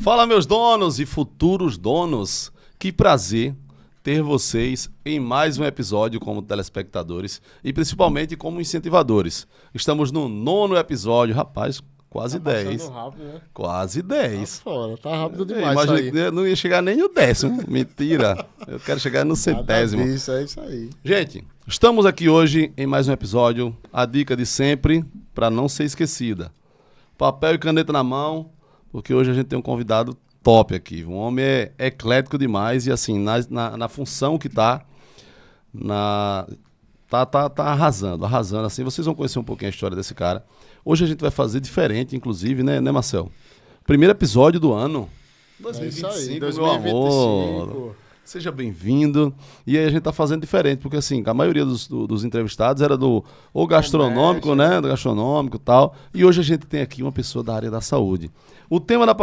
Fala, meus donos e futuros donos. Que prazer ter vocês em mais um episódio como telespectadores e principalmente como incentivadores. Estamos no 9º episódio, rapaz, quase 10. Rápido, né? Quase 10. Tá fora, tá rápido demais. Imagina isso aí. que eu não ia chegar nem no 10º. Mentira. Eu quero chegar no 100º. Isso, é isso aí. Gente, estamos aqui hoje em mais um episódio. A dica de sempre, para não ser esquecida. Papel e caneta na mão, porque hoje a gente tem um convidado top aqui. Um homem é eclético demais e assim, na função que tá arrasando, assim. Vocês vão conhecer um pouquinho a história desse cara. Hoje a gente vai fazer diferente, inclusive, né, Marcel? Primeiro episódio do ano. 2025, é isso aí, 2025. Meu amor. Seja bem-vindo. E aí a gente tá fazendo diferente, porque assim, a maioria dos entrevistados era do ou gastronômico, né? Do gastronômico e tal. E hoje a gente tem aqui uma pessoa da área da saúde. O tema da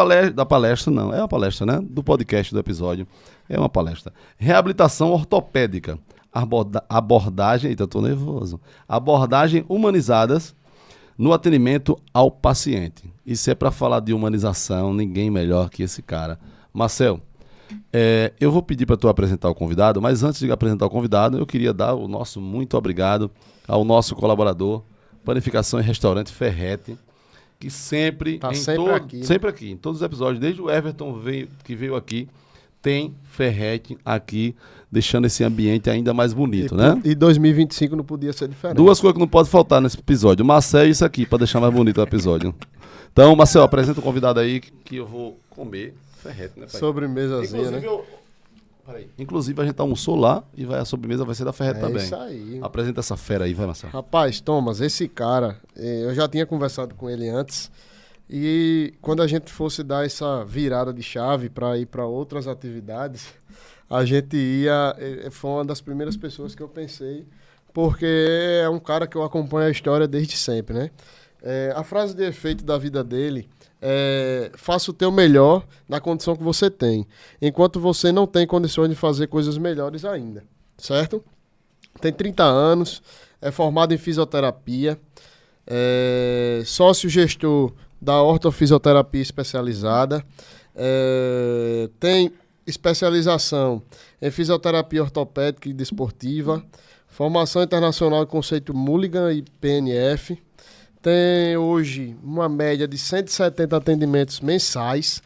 palestra não, é uma palestra, né? Do podcast do episódio. É uma palestra. Reabilitação ortopédica. Abordagem, eita, eu tô nervoso. Abordagem humanizadas no atendimento ao paciente. Isso é para falar de humanização, ninguém melhor que esse cara. Marcel, eu vou pedir para tu apresentar o convidado, mas antes de apresentar o convidado, eu queria dar o nosso muito obrigado ao nosso colaborador, Panificação e Restaurante Ferretti, que sempre, tá aqui, né? Sempre aqui, em todos os episódios, desde o Everton que veio aqui, tem Ferretti aqui, deixando esse ambiente ainda mais bonito, né? E 2025 não podia ser diferente. Duas coisas que não pode faltar nesse episódio, o Marcel e isso aqui, para deixar mais bonito o episódio. Então, Marcel, apresenta o convidado aí que eu vou comer. Ferretti, né, pai? Sobremesazinha, né? Inclusive, a gente almoçou lá e a sobremesa vai ser da Ferretti também. É isso aí. Apresenta essa fera aí, vai, Marcel. Rapaz, Thomas, esse cara, eu já tinha conversado com ele antes, e quando a gente fosse dar essa virada de chave para ir para outras atividades, a gente ia... Foi uma das primeiras pessoas que eu pensei, porque é um cara que eu acompanho a história desde sempre, né? A frase de efeito da vida dele faça o teu melhor na condição que você tem, enquanto você não tem condições de fazer coisas melhores ainda, certo? Tem 30 anos, é formado em fisioterapia, sócio-gestor da ortofisioterapia especializada, tem especialização em fisioterapia ortopédica e desportiva, formação internacional em conceito Mulligan e PNF, tem hoje uma média de 170 atendimentos mensais,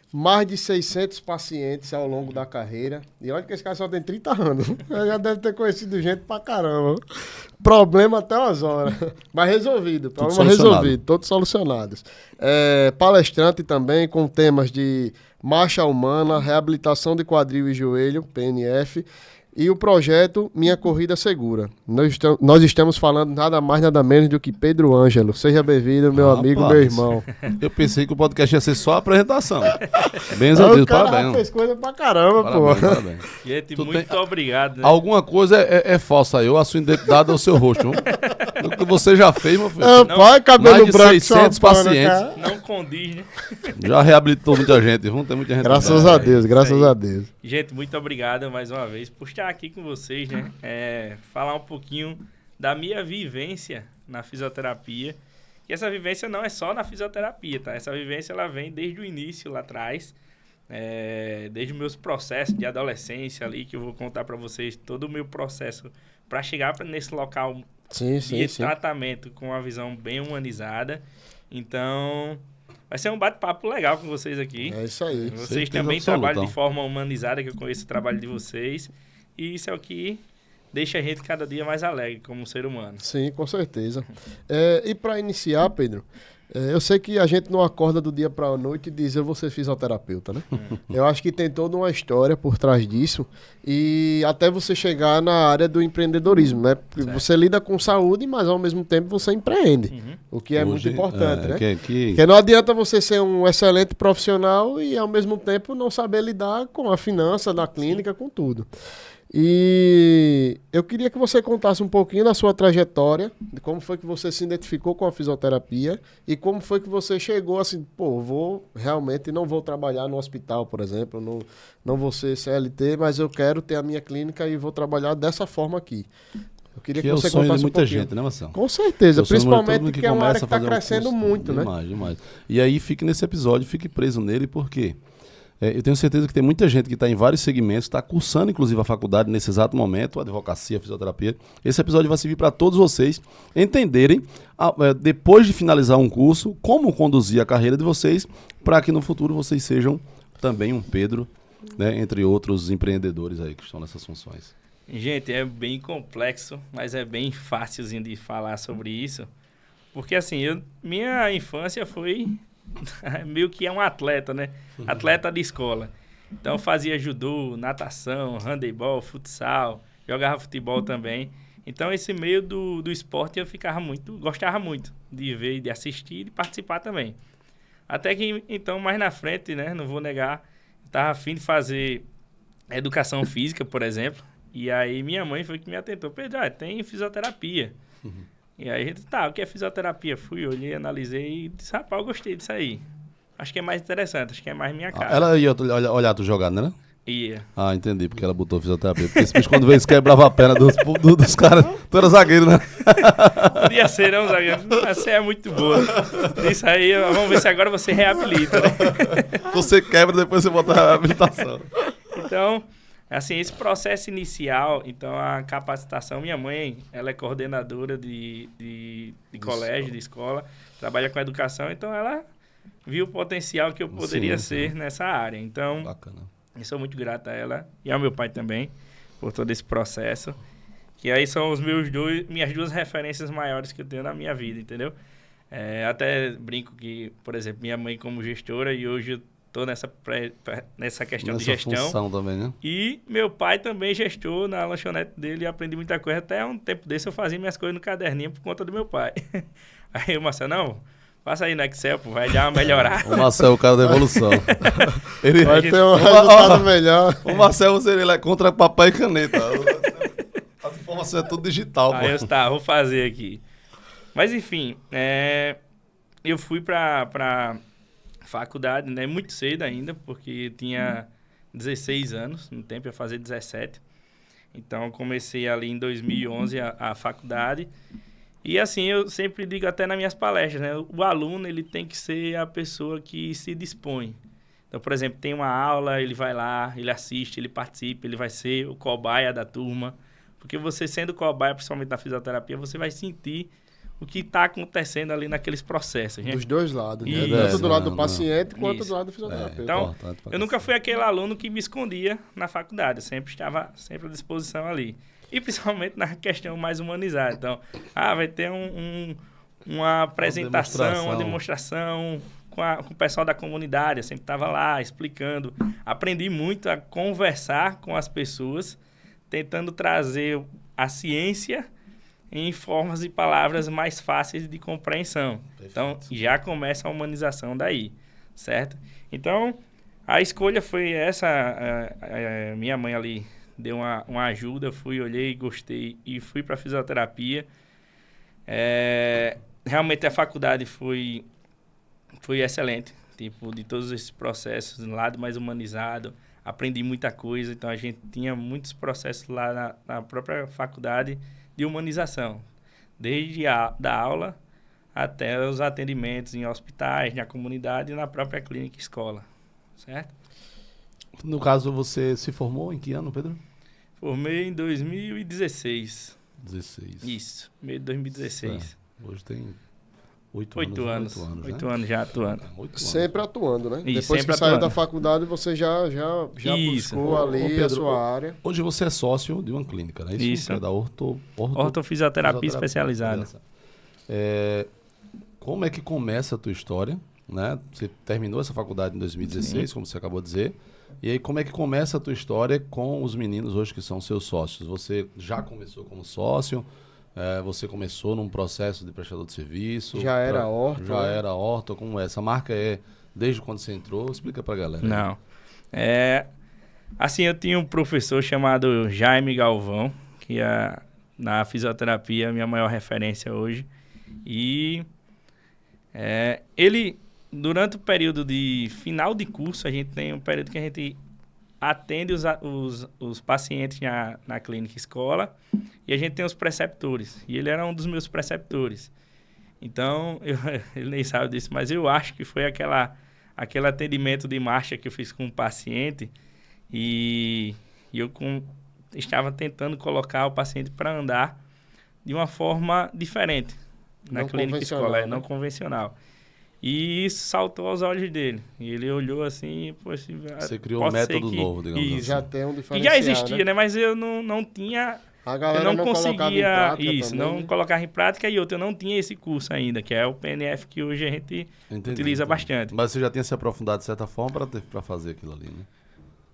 mais de 600 pacientes ao longo da carreira. E olha que esse cara só tem 30 anos. Já deve ter conhecido gente pra caramba. Problema até umas horas. Mas resolvido. Problema resolvido. Todos solucionados. Palestrante também com temas de marcha humana, reabilitação de quadril e joelho, PNF. E o projeto Minha Corrida Segura. Nós estamos falando nada mais, nada menos do que Pedro Ângelo. Seja bem-vindo, meu amigo, meu irmão. Eu pensei que o podcast ia ser só a apresentação. Bem, Deus, o cara parabéns. fez coisa pra caramba, parabéns. Gente, muito obrigado. Né? Alguma coisa é falsa aí, ou a sua identidade ou o seu rosto. O que você já fez, meu filho. Pai, cabelo mais de branco, 600 pacientes. Cara. Não condiz, né? Já reabilitou muita gente, viu? Tem muita gente. Graças a Deus, graças a Deus. Gente, muito obrigado mais uma vez por estar aqui com vocês, né? Falar um pouquinho da minha vivência na fisioterapia. E essa vivência não é só na fisioterapia, tá? Essa vivência ela vem desde o início lá atrás, desde os meus processos de adolescência ali, que eu vou contar para vocês todo o meu processo para chegar nesse local de tratamento com uma visão bem humanizada. Então, vai ser um bate-papo legal com vocês aqui. É isso aí. Vocês também trabalham de forma humanizada, que eu conheço o trabalho de vocês. E isso é o que deixa a gente cada dia mais alegre como ser humano. Sim, com certeza. E para iniciar, Pedro, eu sei que a gente não acorda do dia para a noite e diz, eu vou ser fisioterapeuta, né? Eu acho que tem toda uma história por trás disso e até você chegar na área do empreendedorismo, né? Porque você lida com saúde, mas ao mesmo tempo você empreende, o que é hoje, muito importante, né? Porque não adianta você ser um excelente profissional e ao mesmo tempo não saber lidar com a finança da clínica, com tudo. E eu queria que você contasse um pouquinho da sua trajetória, de como foi que você se identificou com a fisioterapia e como foi que você chegou assim, realmente não vou trabalhar no hospital, por exemplo, não vou ser CLT, mas eu quero ter a minha clínica e vou trabalhar dessa forma aqui. Eu queria que que é o você sonho de contasse muita um pouquinho. gente, né, Marcelo? Com certeza, Eu sou todo mundo principalmente que é uma área que começa a está fazer um crescendo curso. muito, né? Demais, demais. E aí fique nesse episódio, fique preso nele, porque eu tenho certeza que tem muita gente que está em vários segmentos, está cursando inclusive a faculdade nesse exato momento, a advocacia, a fisioterapia. Esse episódio vai servir para todos vocês entenderem, depois de finalizar um curso, como conduzir a carreira de vocês, para que no futuro vocês sejam também um Pedro, né, entre outros empreendedores aí que estão nessas funções. Gente, é bem complexo, mas é bem fácilzinho de falar sobre isso. Porque assim, minha infância foi meio que um atleta, né? Atleta de escola. Então eu fazia judô, natação, handebol, futsal, jogava futebol também. Então esse meio do esporte eu gostava muito de ver, de assistir e de participar também. Até que então mais na frente, né? Não vou negar, estava a fim de fazer educação física, por exemplo. E aí minha mãe foi que me atentou. Pedro, tem fisioterapia. E aí a gente, o que é fisioterapia? Fui, olhei, analisei e disse, rapaz, eu gostei disso aí. Acho que é mais interessante, acho que é mais minha cara. Ela ia olhar tu jogar, né? Ia. Ah, entendi, porque ela botou fisioterapia. Porque esse bicho, quando vê isso, quebrava a perna dos caras. Tu era zagueiro, né? Podia ser, não, zagueiro. Você é muito boa. Isso aí, vamos ver se agora você reabilita, né? Você quebra, depois você bota a reabilitação. Então, assim, esse processo inicial, então a capacitação, minha mãe, ela é coordenadora de colégio, de escola, trabalha com educação, então ela viu o potencial que eu poderia ser nessa área. Então, bacana. Eu sou muito grato a ela e ao meu pai também por todo esse processo. Que aí são minhas duas referências maiores que eu tenho na minha vida, entendeu? Até brinco que, por exemplo, minha mãe como gestora e hoje eu estou nessa questão de gestão. Função também, né? E meu pai também gestor na lanchonete dele e aprendi muita coisa. Até um tempo desse eu fazia minhas coisas no caderninho por conta do meu pai. Aí o Marcelo, não, passa aí no Excel, pô, vai dar uma melhorada. O Marcelo é o cara da evolução. Ele vai ter um resultado melhor. O Marcelo, ele é contra papel e caneta. As informações é tudo digital, pô. Aí vou fazer aqui. Mas enfim, eu fui pra faculdade, né, muito cedo ainda, porque tinha 16 anos, no tempo eu ia fazer 17. Então eu comecei ali em 2011 a faculdade. E assim, eu sempre digo até nas minhas palestras, né? O aluno, ele tem que ser a pessoa que se dispõe. Então, por exemplo, tem uma aula, ele vai lá, ele assiste, ele participa, ele vai ser o cobaia da turma. Porque você sendo cobaia, principalmente na fisioterapia, você vai sentir o que está acontecendo ali naqueles processos. Né? Dos dois lados, né? Isso. Tanto do lado do paciente quanto do lado do fisioterapeuta. Então, eu nunca fui aquele aluno que me escondia na faculdade. Eu sempre estava à disposição ali. E principalmente na questão mais humanizada. Então, vai ter uma apresentação, uma demonstração com o pessoal da comunidade. Eu sempre estava lá explicando. Aprendi muito a conversar com as pessoas, tentando trazer a ciência em formas e palavras mais fáceis de compreensão. Perfeito. Então, já começa a humanização daí, certo? Então, a escolha foi essa. Minha mãe ali deu uma ajuda, olhei, gostei e fui para fisioterapia. Realmente a faculdade foi excelente, tipo, de todos esses processos, um lado mais humanizado, aprendi muita coisa, então a gente tinha muitos processos lá na própria faculdade de humanização, desde da aula até os atendimentos em hospitais, na comunidade e na própria clínica e escola, certo? No caso, você se formou em que ano, Pedro? Formei em 2016. 16. Isso, meio de 2016. Hoje tem 8 anos. 8 anos já atuando. 8 sempre anos. Atuando, né? Isso, depois que saiu da faculdade, você já buscou ali Pedro, a sua área. Hoje você é sócio de uma clínica, né? Isso. É da ortofisioterapia especializada. Como é que começa a tua história? Né? Você terminou essa faculdade em 2016, como você acabou de dizer. E aí, como é que começa a tua história com os meninos hoje que são seus sócios? Você já começou como sócio? Você começou num processo de prestador de serviço? Já era orto? Já era orto? Como é? Essa marca desde quando você entrou? Explica pra galera. Não. Assim, eu tinha um professor chamado Jaime Galvão, que na fisioterapia é a minha maior referência hoje. E ele... Durante o período de final de curso, a gente tem um período que a gente atende os pacientes na clínica escola e a gente tem os preceptores. E ele era um dos meus preceptores. Então, ele nem sabe disso, mas eu acho que foi aquele atendimento de marcha que eu fiz com o paciente e eu estava tentando colocar o paciente para andar de uma forma diferente na clínica escolar, né? Não convencional. E isso saltou aos olhos dele. E ele olhou assim, poxa, você criou um método novo, digamos assim. Já tem um diferencial, e já existia, né? Mas eu não tinha... A galera eu não conseguia isso, também, não né? colocava em prática. E outra, eu não tinha esse curso ainda, que é o PNF, que hoje a gente utiliza bastante. Mas você já tinha se aprofundado de certa forma para fazer aquilo ali, né?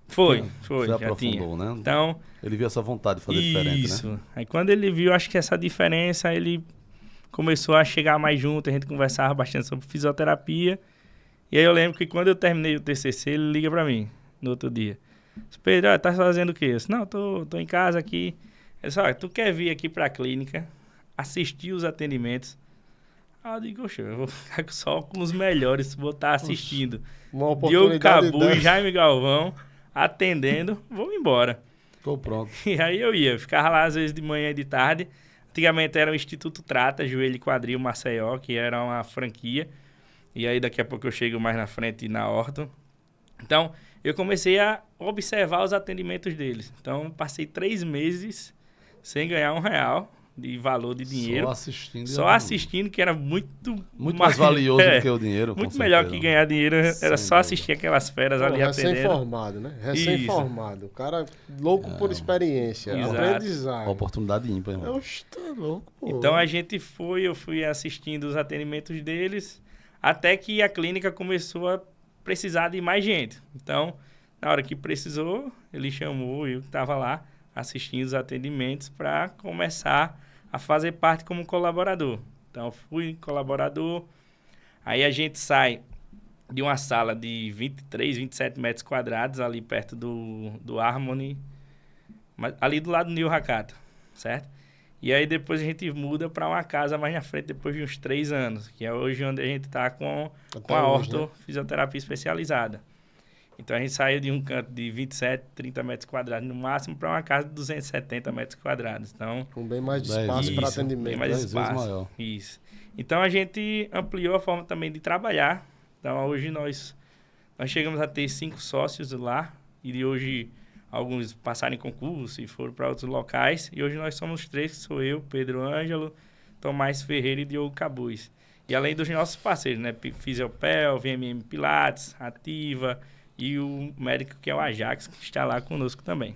Foi, você já aprofundou, tinha. né? Então, ele viu essa vontade de fazer diferente, né? Isso. Aí quando ele viu, acho que essa diferença, ele começou a chegar mais junto, a gente conversava bastante sobre fisioterapia. E aí eu lembro que quando eu terminei o TCC, ele liga pra mim no outro dia. Pedro, tá fazendo o quê? Eu disse, não, tô em casa aqui. Ele disse, olha, tu quer vir aqui pra clínica, assistir os atendimentos? Aí eu digo, oxe, eu vou ficar só com os melhores, vou estar assistindo. Diogo Cabu e Jaime Galvão atendendo, vou embora. Tô pronto. E aí eu ia, ficava lá às vezes de manhã e de tarde. Antigamente era o Instituto Trata, Joelho e Quadril Maceió, que era uma franquia. E aí daqui a pouco eu chego mais na frente na Orto. Então, eu comecei a observar os atendimentos deles. Então, passei 3 meses sem ganhar R$1 de valor de dinheiro. Só assistindo. Que era muito mais valioso do que o dinheiro. Muito melhor que ganhar dinheiro. Era só assistir aquelas feras ali atendendo. Recém-formado, né? Recém-formado. O cara louco por experiência. Exato. Aprendizagem. Oportunidade ímpar, irmão. Oxe, tá louco, pô. Então, eu fui assistindo os atendimentos deles, até que a clínica começou a precisar de mais gente. Então, na hora que precisou, ele chamou, eu que estava lá, assistindo os atendimentos para começar a fazer parte como colaborador. Então, fui colaborador. Aí a gente sai de uma sala de 23, 27 metros quadrados, ali perto do Harmony, ali do lado do Nil Hakata, certo? E aí depois a gente muda para uma casa mais na frente, depois de uns 3 anos, que é hoje onde a gente está com a ortofisioterapia especializada. Então a gente saiu de um canto de 27, 30 metros quadrados no máximo para uma casa de 270 metros quadrados. Então, com bem mais de espaço para atendimento. Bem mais espaço. Maior. Isso. Então a gente ampliou a forma também de trabalhar. Então hoje nós chegamos a ter 5 sócios lá e de hoje alguns passaram em concurso e foram para outros locais. E hoje nós somos 3, que sou eu, Pedro Ângelo, Tomás Ferreira e Diogo Cabuz. E além dos nossos parceiros, né? Fisiopel, VMM Pilates, Ativa e o médico que é o Ajax, que está lá conosco também.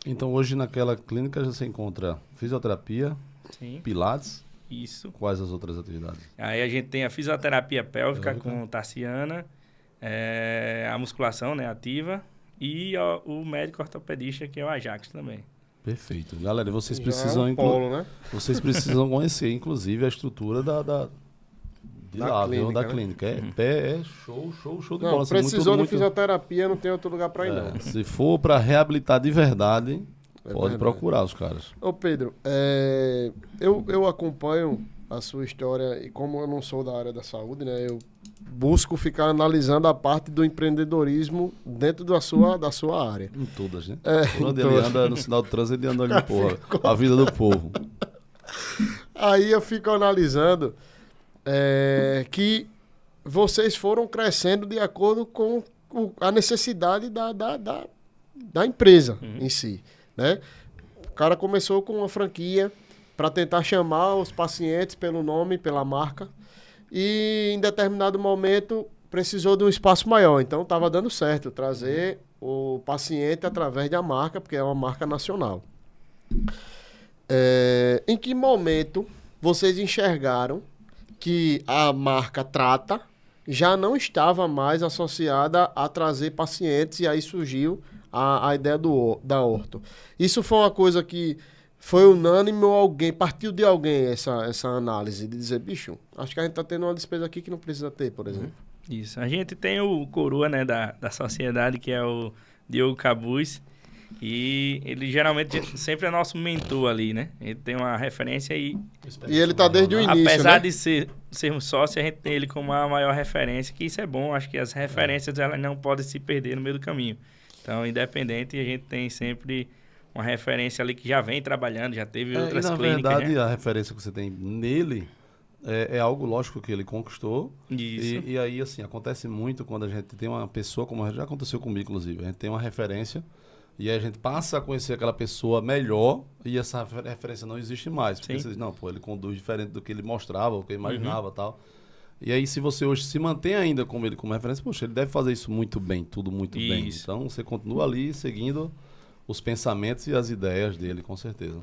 Então hoje naquela clínica você encontra fisioterapia, Sim. Pilates. Isso. Quais as outras atividades? Aí a gente tem a fisioterapia pélvica com Tarciana, a musculação, né? Ativa. E o médico ortopedista, que é o Ajax também. Perfeito. Galera, vocês precisam né? Vocês precisam conhecer, inclusive, a estrutura da clínica. É show de bola. Precisou de fisioterapia, não tem outro lugar para ir, não. Se for para reabilitar de verdade, pode procurar os caras. Ô, Pedro, eu acompanho a sua história e como eu não sou da área da saúde, né? Eu busco ficar analisando a parte do empreendedorismo dentro da sua área. Em todas, né? Quando ele anda no sinal do trânsito, ele anda ali, porra, a vida do povo. Aí eu fico analisando que vocês foram crescendo de acordo com a necessidade da empresa em si, né? O cara começou com uma franquia para tentar chamar os pacientes pelo nome, pela marca, e em determinado momento precisou de um espaço maior. Então estava dando certo trazer o paciente através da marca, porque é uma marca nacional. Em que momento vocês enxergaram que a marca Trata já não estava mais associada a trazer pacientes, e aí surgiu a ideia da orto? Isso foi uma coisa que foi unânime ou partiu de alguém essa análise de dizer, bicho, acho que a gente está tendo uma despesa aqui que não precisa ter, por exemplo? Isso. A gente tem o coroa, né, da sociedade, que é o Diogo Cabuz, e ele geralmente sempre é nosso mentor ali, né? Ele tem uma referência e ele tá desde o início, apesar né? de sermos sócios, a gente tem ele como a maior referência, que isso é bom. Acho que as referências elas não podem se perder no meio do caminho. Então, independente, a gente tem sempre uma referência ali que já vem trabalhando, já teve outras e na clínicas. verdade, né? a referência que você tem nele é algo lógico que ele conquistou. Isso. E aí, assim, acontece muito quando a gente tem uma pessoa, como já aconteceu comigo, inclusive, a gente tem uma referência e aí a gente passa a conhecer aquela pessoa melhor e essa referência não existe mais. Porque Sim. você diz, não, pô, ele conduz diferente do que ele mostrava, do que ele imaginava e tal. E aí, se você hoje se mantém ainda com ele como referência, poxa, ele deve fazer isso muito bem, tudo muito bem. Isso. Então, você continua ali seguindo os pensamentos e as ideias dele, com certeza.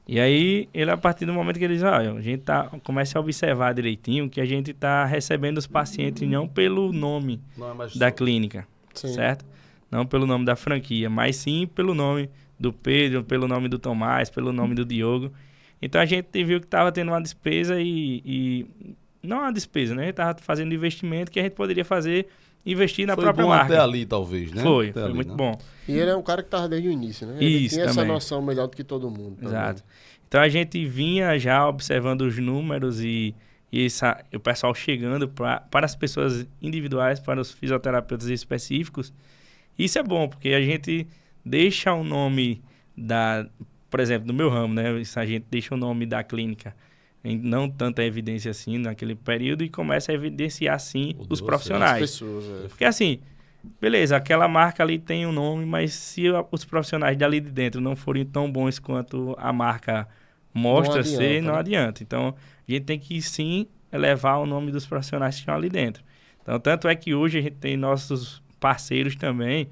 E aí, ele, a partir do momento que ele diz, olha, a gente começa a observar direitinho que a gente está recebendo os pacientes não pelo nome Não é mais da só- clínica, Sim. certo? Não pelo nome da franquia, mas sim pelo nome do Pedro, pelo nome do Tomás, pelo nome do Diogo. Então, a gente viu que estava tendo uma despesa e não uma despesa, né? A gente estava fazendo investimento que a gente poderia investir na Foi própria bom marca. até ali, talvez, né? Foi Até foi ali, muito né? bom. E ele é um cara que estava desde o início, né? Ele Isso, tinha essa também. noção melhor do que todo mundo. também. Exato. Então a gente vinha já observando os números e o pessoal chegando para as pessoas individuais, para os fisioterapeutas específicos. Isso é bom, porque a gente deixa o nome por exemplo, do meu ramo, né? A gente deixa o nome da clínica em não tanta evidência assim naquele período e começa a evidenciar sim O de os vocês. profissionais. As pessoas, Porque assim, beleza, aquela marca ali tem um nome, mas se os profissionais dali de dentro não forem tão bons quanto a marca mostra Não ser, adianta, não né? adianta. Então, a gente tem que sim elevar o nome dos profissionais que estão ali dentro. Então, tanto é que hoje a gente tem nossos parceiros também,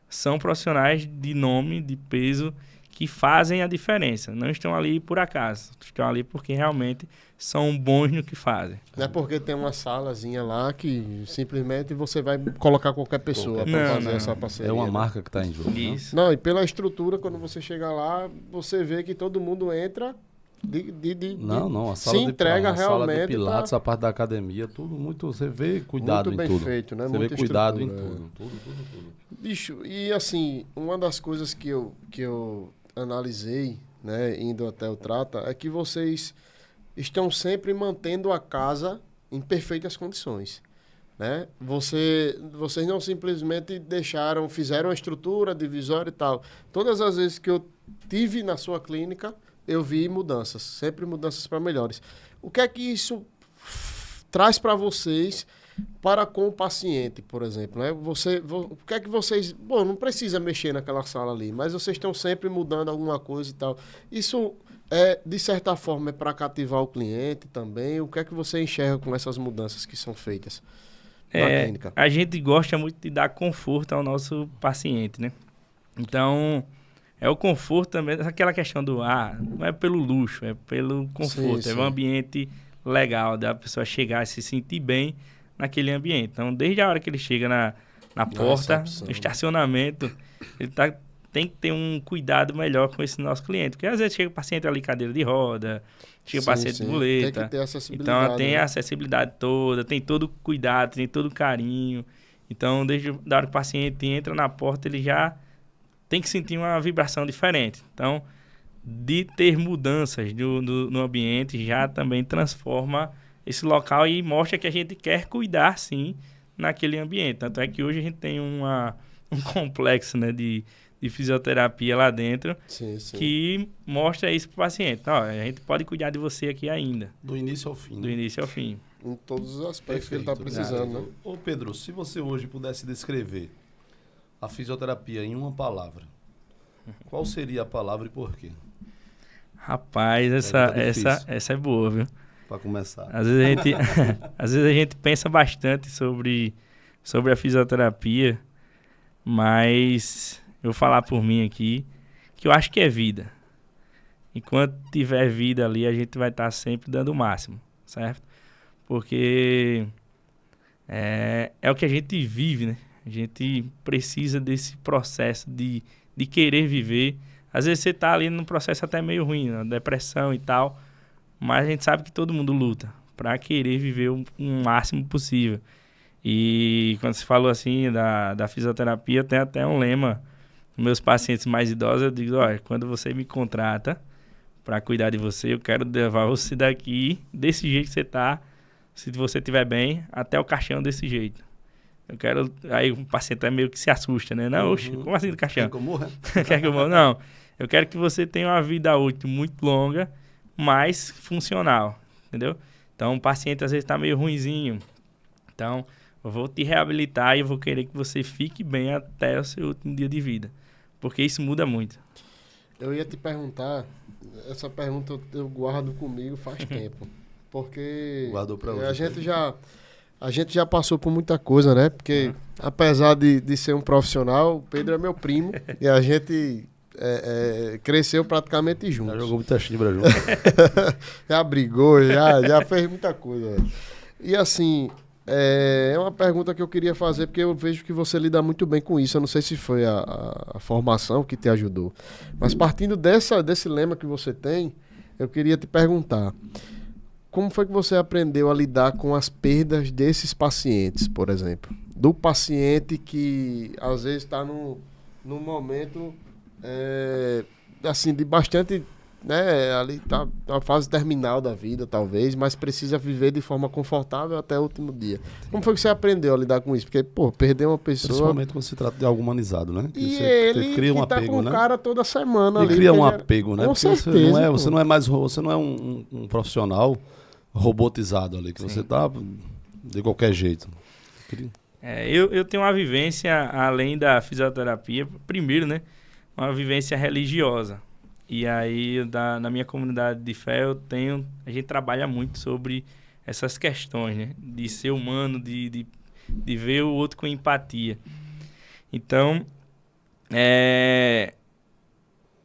são profissionais de nome, de peso, que fazem a diferença. Não estão ali por acaso, estão ali porque realmente são bons no que fazem. Não é porque tem uma salazinha lá que simplesmente você vai colocar qualquer pessoa Qualquer para pessoa. fazer Não, essa não. parceria. É uma né? marca que está em jogo, né? Isso. Não, e pela estrutura, quando você chega lá, você vê que todo mundo entra Não, a se sala entrega a sala de realmente pilates, pra- a parte da academia, tudo muito, você vê cuidado muito em bem tudo. feito, né? Você Muita vê cuidado em estrutura, tudo. Bicho, e assim, uma das coisas que eu analisei, né, indo até o Trata, é que vocês estão sempre mantendo a casa em perfeitas condições, né? Vocês não simplesmente fizeram a estrutura, divisória e tal. Todas as vezes que eu tive na sua clínica, eu vi mudanças, sempre mudanças para melhores. O que é que isso traz para vocês para com o paciente, por exemplo, né? O que é que vocês... Bom, não precisa mexer naquela sala ali, mas vocês estão sempre mudando alguma coisa e tal. Isso, de certa forma, é para cativar o cliente também? O que é que você enxerga com essas mudanças que são feitas na clínica? A gente gosta muito de dar conforto ao nosso paciente, né? Então, é o conforto também, aquela questão não é pelo luxo, é pelo conforto, Sim, é sim. um ambiente legal, da pessoa chegar e se sentir bem naquele ambiente. Então, desde a hora que ele chega na porta, recepção, no estacionamento, ele tem que ter um cuidado melhor com esse nosso cliente, porque às vezes chega o paciente ali cadeira de roda, chega o Sim, paciente sim. de muleta. Tem que ter acessibilidade. Então, tem né? a acessibilidade toda, tem todo o cuidado, tem todo o carinho. Então, desde a hora que o paciente entra na porta, ele já tem que sentir uma vibração diferente. Então, de ter mudanças no ambiente, já também transforma esse local e mostra que a gente quer cuidar, sim, naquele ambiente. Tanto é que hoje a gente tem um complexo, né, de fisioterapia lá dentro, Sim, sim. que mostra isso para o paciente. Ó, a gente pode cuidar de você aqui ainda, Do início ao fim. do né? início ao fim. Em todos os aspectos que ele está precisando, né? Ô Pedro, se você hoje pudesse descrever a fisioterapia em uma palavra, qual seria a palavra e por quê? Rapaz, difícil. essa é boa, viu? Para começar. Às vezes a gente pensa bastante sobre a fisioterapia, mas eu vou falar por mim aqui, que eu acho que é vida. Enquanto tiver vida ali, a gente vai estar sempre dando o máximo, certo? Porque é o que a gente vive, né? A gente precisa desse processo de querer viver. Às vezes você tá ali num processo até meio ruim, né? Depressão e tal, mas a gente sabe que todo mundo luta para querer viver o máximo possível. E quando se falou assim da fisioterapia, tem até um lema. Meus pacientes mais idosos, eu digo, olha, quando você me contrata para cuidar de você, eu quero levar você daqui desse jeito que você tá, se você estiver bem, até o caixão desse jeito. Eu quero... Aí o paciente é meio que se assusta, né? Não, oxe, como assim do caixão? Quer que eu morra? Quer que eu morra? Não. Eu quero que você tenha uma vida útil muito longa, mas funcional, entendeu? Então, o paciente às vezes está meio ruinzinho. Então, eu vou te reabilitar e eu vou querer que você fique bem até o seu último dia de vida. Porque isso muda muito. Eu ia te perguntar, essa pergunta eu guardo comigo faz tempo. Porque Guardou pra hoje, a gente já passou por muita coisa, né? Porque apesar de ser um profissional, o Pedro é meu primo e a gente cresceu praticamente juntos. Já jogou muita chibra junto. Já brigou, já fez muita coisa. E assim, é uma pergunta que eu queria fazer, porque eu vejo que você lida muito bem com isso. Eu não sei se foi a formação que te ajudou. Mas partindo desse lema que você tem, eu queria te perguntar, como foi que você aprendeu a lidar com as perdas desses pacientes, por exemplo? Do paciente que às vezes está num momento assim, de bastante, né, ali tá na fase terminal da vida, talvez, mas precisa viver de forma confortável até o último dia. Como foi que você aprendeu a lidar com isso? Porque, pô, perder uma pessoa... Principalmente quando se trata de algo humanizado, né? E você cria um que tá apego, com né? o cara toda semana E ali. cria um apego, né? Com Porque certeza, você não é um profissional robotizado ali, que você tá de qualquer jeito. Eu tenho uma vivência, além da fisioterapia, primeiro, né? Uma vivência religiosa. E aí, na minha comunidade de fé, a gente trabalha muito sobre essas questões, né? De ser humano, de ver o outro com empatia. Então, é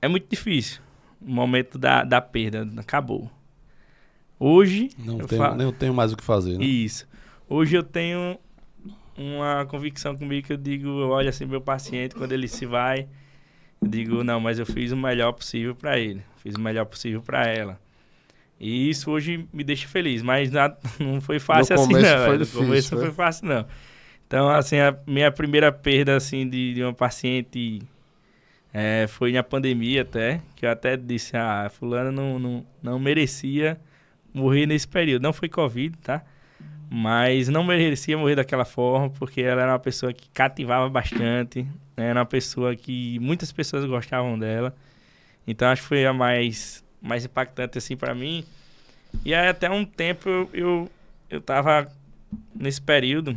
muito difícil. O momento da perda, acabou. Hoje... Não tenho mais o que fazer, né? Isso. Hoje eu tenho uma convicção comigo que eu digo, eu olho assim meu paciente, quando ele se vai... Eu digo, não, mas eu fiz o melhor possível para ele. Fiz o melhor possível para ela. E isso hoje me deixa feliz. Mas não foi fácil assim, não. No começo não foi fácil, não. Então, assim, a minha primeira perda, assim, de uma paciente foi na pandemia até. Que eu até disse, a fulana não merecia morrer nesse período. Não foi Covid, tá? Mas não merecia morrer daquela forma, porque ela era uma pessoa que cativava bastante, né? Era uma pessoa que muitas pessoas gostavam dela. Então, acho que foi a mais impactante, assim, para mim. E aí, até um tempo, eu tava nesse período,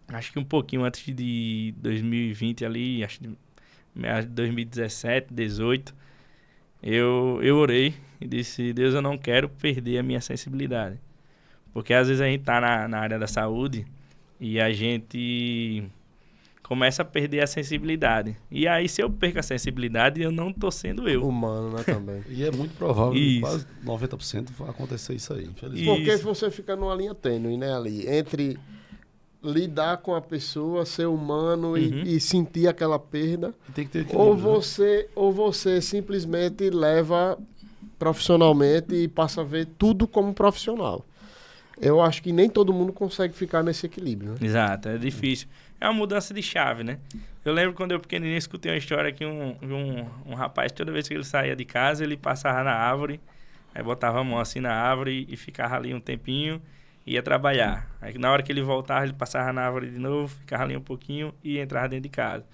acho que um pouquinho antes de 2020 ali, acho que 2017, 2018, eu orei e disse, Deus, eu não quero perder a minha sensibilidade. Porque às vezes a gente tá na área da saúde e a gente começa a perder a sensibilidade. E aí, se eu perco a sensibilidade, eu não tô sendo eu. Humano, né, também. E é muito provável que quase 90% vai acontecer isso aí, infelizmente. Porque você fica numa linha tênue, né, ali, entre lidar com a pessoa, ser humano e sentir aquela perda, tem que ter ou você simplesmente leva profissionalmente e passa a ver tudo como profissional. Eu acho que nem todo mundo consegue ficar nesse equilíbrio, né? Exato, é difícil. É uma mudança de chave, né? Eu lembro quando eu pequenininho escutei uma história que um rapaz, toda vez que ele saía de casa, ele passava na árvore, aí botava a mão assim na árvore e ficava ali um tempinho e ia trabalhar. Aí na hora que ele voltava, ele passava na árvore de novo, ficava ali um pouquinho e entrava dentro de casa.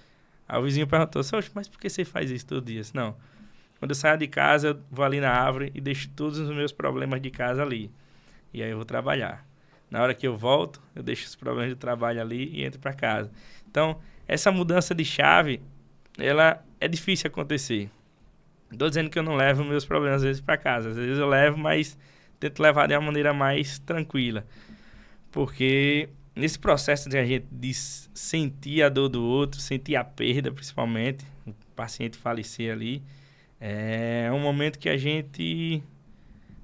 Aí o vizinho perguntou, mas por que você faz isso todo dia? Eu disse, não, quando eu saio de casa, eu vou ali na árvore e deixo todos os meus problemas de casa ali. E aí eu vou trabalhar. Na hora que eu volto, eu deixo os problemas de trabalho ali e entro para casa. Então, essa mudança de chave, ela é difícil acontecer. Não estou dizendo que eu não levo meus problemas às vezes para casa. Às vezes eu levo, mas tento levar de uma maneira mais tranquila. Porque nesse processo de a gente sentir a dor do outro, sentir a perda principalmente, o paciente falecer ali, é um momento que a gente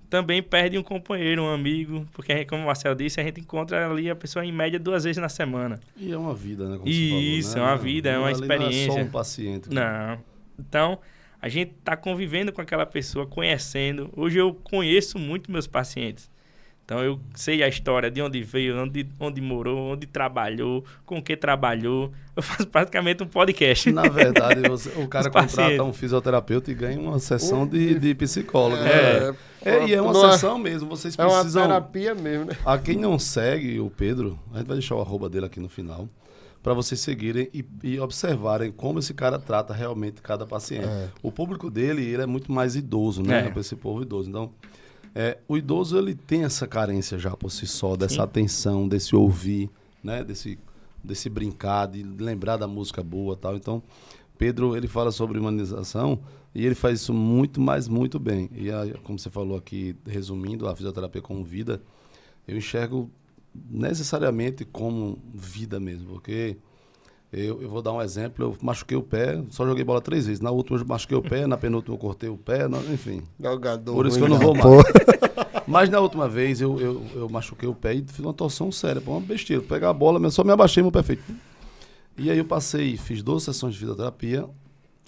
também perde um companheiro, um amigo, porque como o Marcelo disse, a gente encontra ali a pessoa em média 2 vezes na semana. E é uma vida, né? Como isso, você falou, né? É uma vida, é uma experiência. Não é só um paciente. Não. Então, a gente está convivendo com aquela pessoa, conhecendo. Hoje eu conheço muito meus pacientes. Então, eu sei a história de onde veio, onde morou, onde trabalhou, com que trabalhou. Eu faço praticamente um podcast. Na verdade, o cara contrata um fisioterapeuta e ganha uma sessão de psicólogo. E é uma sessão mesmo. Vocês precisam... É uma terapia mesmo, né? A quem não segue o Pedro, a gente vai deixar o arroba dele aqui no final. para vocês seguirem e observarem como esse cara trata realmente cada paciente. O público dele, ele é muito mais idoso, né? Para esse povo idoso. Então, o idoso, ele tem essa carência já por si só, dessa atenção, desse ouvir, né? Desse brincar, de lembrar da música boa e tal. Então, Pedro, ele fala sobre humanização e ele faz isso muito, mas muito bem. E aí, como você falou aqui, resumindo, a fisioterapia como vida, eu enxergo necessariamente como vida mesmo, porque eu vou dar um exemplo, eu machuquei o pé, só joguei bola 3 vezes, na última eu machuquei o pé, na penúltima eu cortei o pé, enfim, por isso que eu não vou mais. Mas na última vez eu machuquei o pé e fiz uma torção séria, uma besteira, pegar a bola, só me abaixei, meu pé feito. E aí eu fiz 12 sessões de fisioterapia,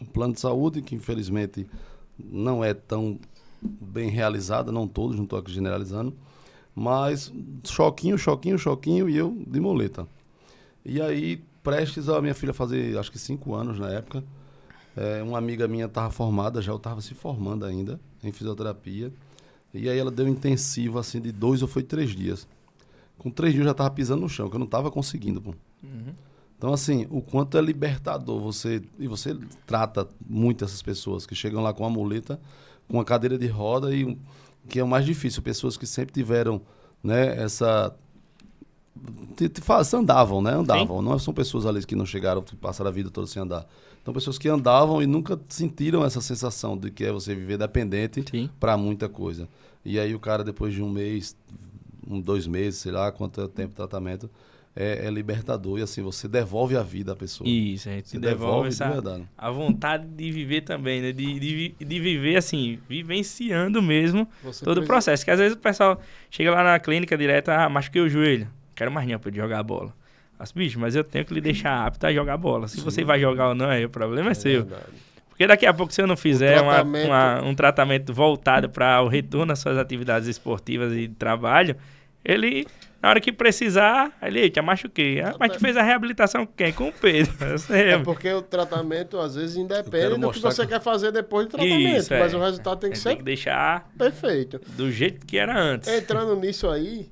um plano de saúde que infelizmente não é tão bem realizada, não todos, não estou aqui generalizando, mas choquinho e eu de muleta. E aí, prestes a minha filha fazer, acho que 5 anos na época, uma amiga minha estava formada, já eu estava se formando ainda em fisioterapia, e aí ela deu um intensivo assim de 2 ou 3 dias. Com 3 dias eu já estava pisando no chão, que eu não estava conseguindo, pô. Então, assim, o quanto é libertador você trata muito essas pessoas que chegam lá com a muleta, com a cadeira de roda que é o mais difícil, pessoas que sempre tiveram, né, andavam, né? Andavam. Sim. Não são pessoas ali que não chegaram, que passaram a vida toda sem andar. Então, pessoas que andavam e nunca sentiram essa sensação de que é você viver dependente para muita coisa. E aí o cara, depois de 1 mês, 2 meses, sei lá quanto é o tempo de tratamento, é libertador. E assim, você devolve a vida à pessoa. Isso, a gente devolve de verdade. A vontade de viver também, né? De viver assim, vivenciando mesmo todo o processo. Que às vezes o pessoal chega lá na clínica direto, machuquei o joelho, quero mais não para jogar jogar bola. Bicho, mas eu tenho que lhe deixar apto a jogar bola. Se você vai jogar ou não, o problema é seu. Verdade. Porque daqui a pouco, se eu não fizer um tratamento voltado para o retorno às suas atividades esportivas e de trabalho, ele, na hora que precisar, ele te machuquei. Mas tu fez a reabilitação com quem? Com o Pedro. Porque o tratamento, às vezes, independe do que você quer fazer depois do tratamento. Isso, mas o resultado tem que ser... Tem que deixar perfeito. Do jeito que era antes. Entrando nisso aí,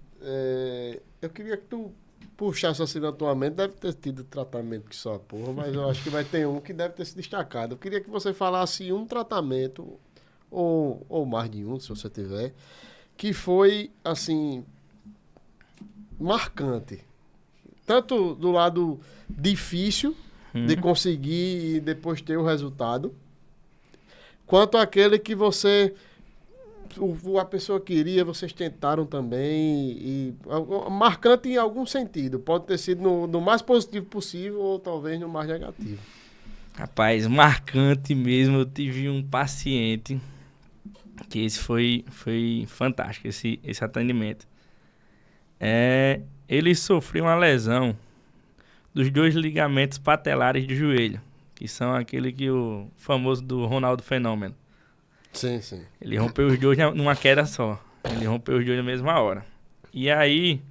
eu queria que tu puxasse assim na tua mente. Deve ter tido tratamento que só porra, mas eu acho que vai ter um que deve ter se destacado. Eu queria que você falasse um tratamento, ou mais de um, se você tiver, que foi, assim... marcante, tanto do lado difícil de conseguir e depois ter o resultado, quanto aquele que a pessoa queria, vocês tentaram também, e marcante em algum sentido, pode ter sido no mais positivo possível ou talvez no mais negativo. Rapaz, marcante mesmo, eu tive um paciente que esse foi fantástico, esse atendimento. Ele sofreu uma lesão dos 2 ligamentos patelares do joelho, que são aquele que o famoso do Ronaldo Fenômeno. Sim, sim. Ele rompeu os 2 numa queda só. Ele rompeu os 2 na mesma hora. E aí,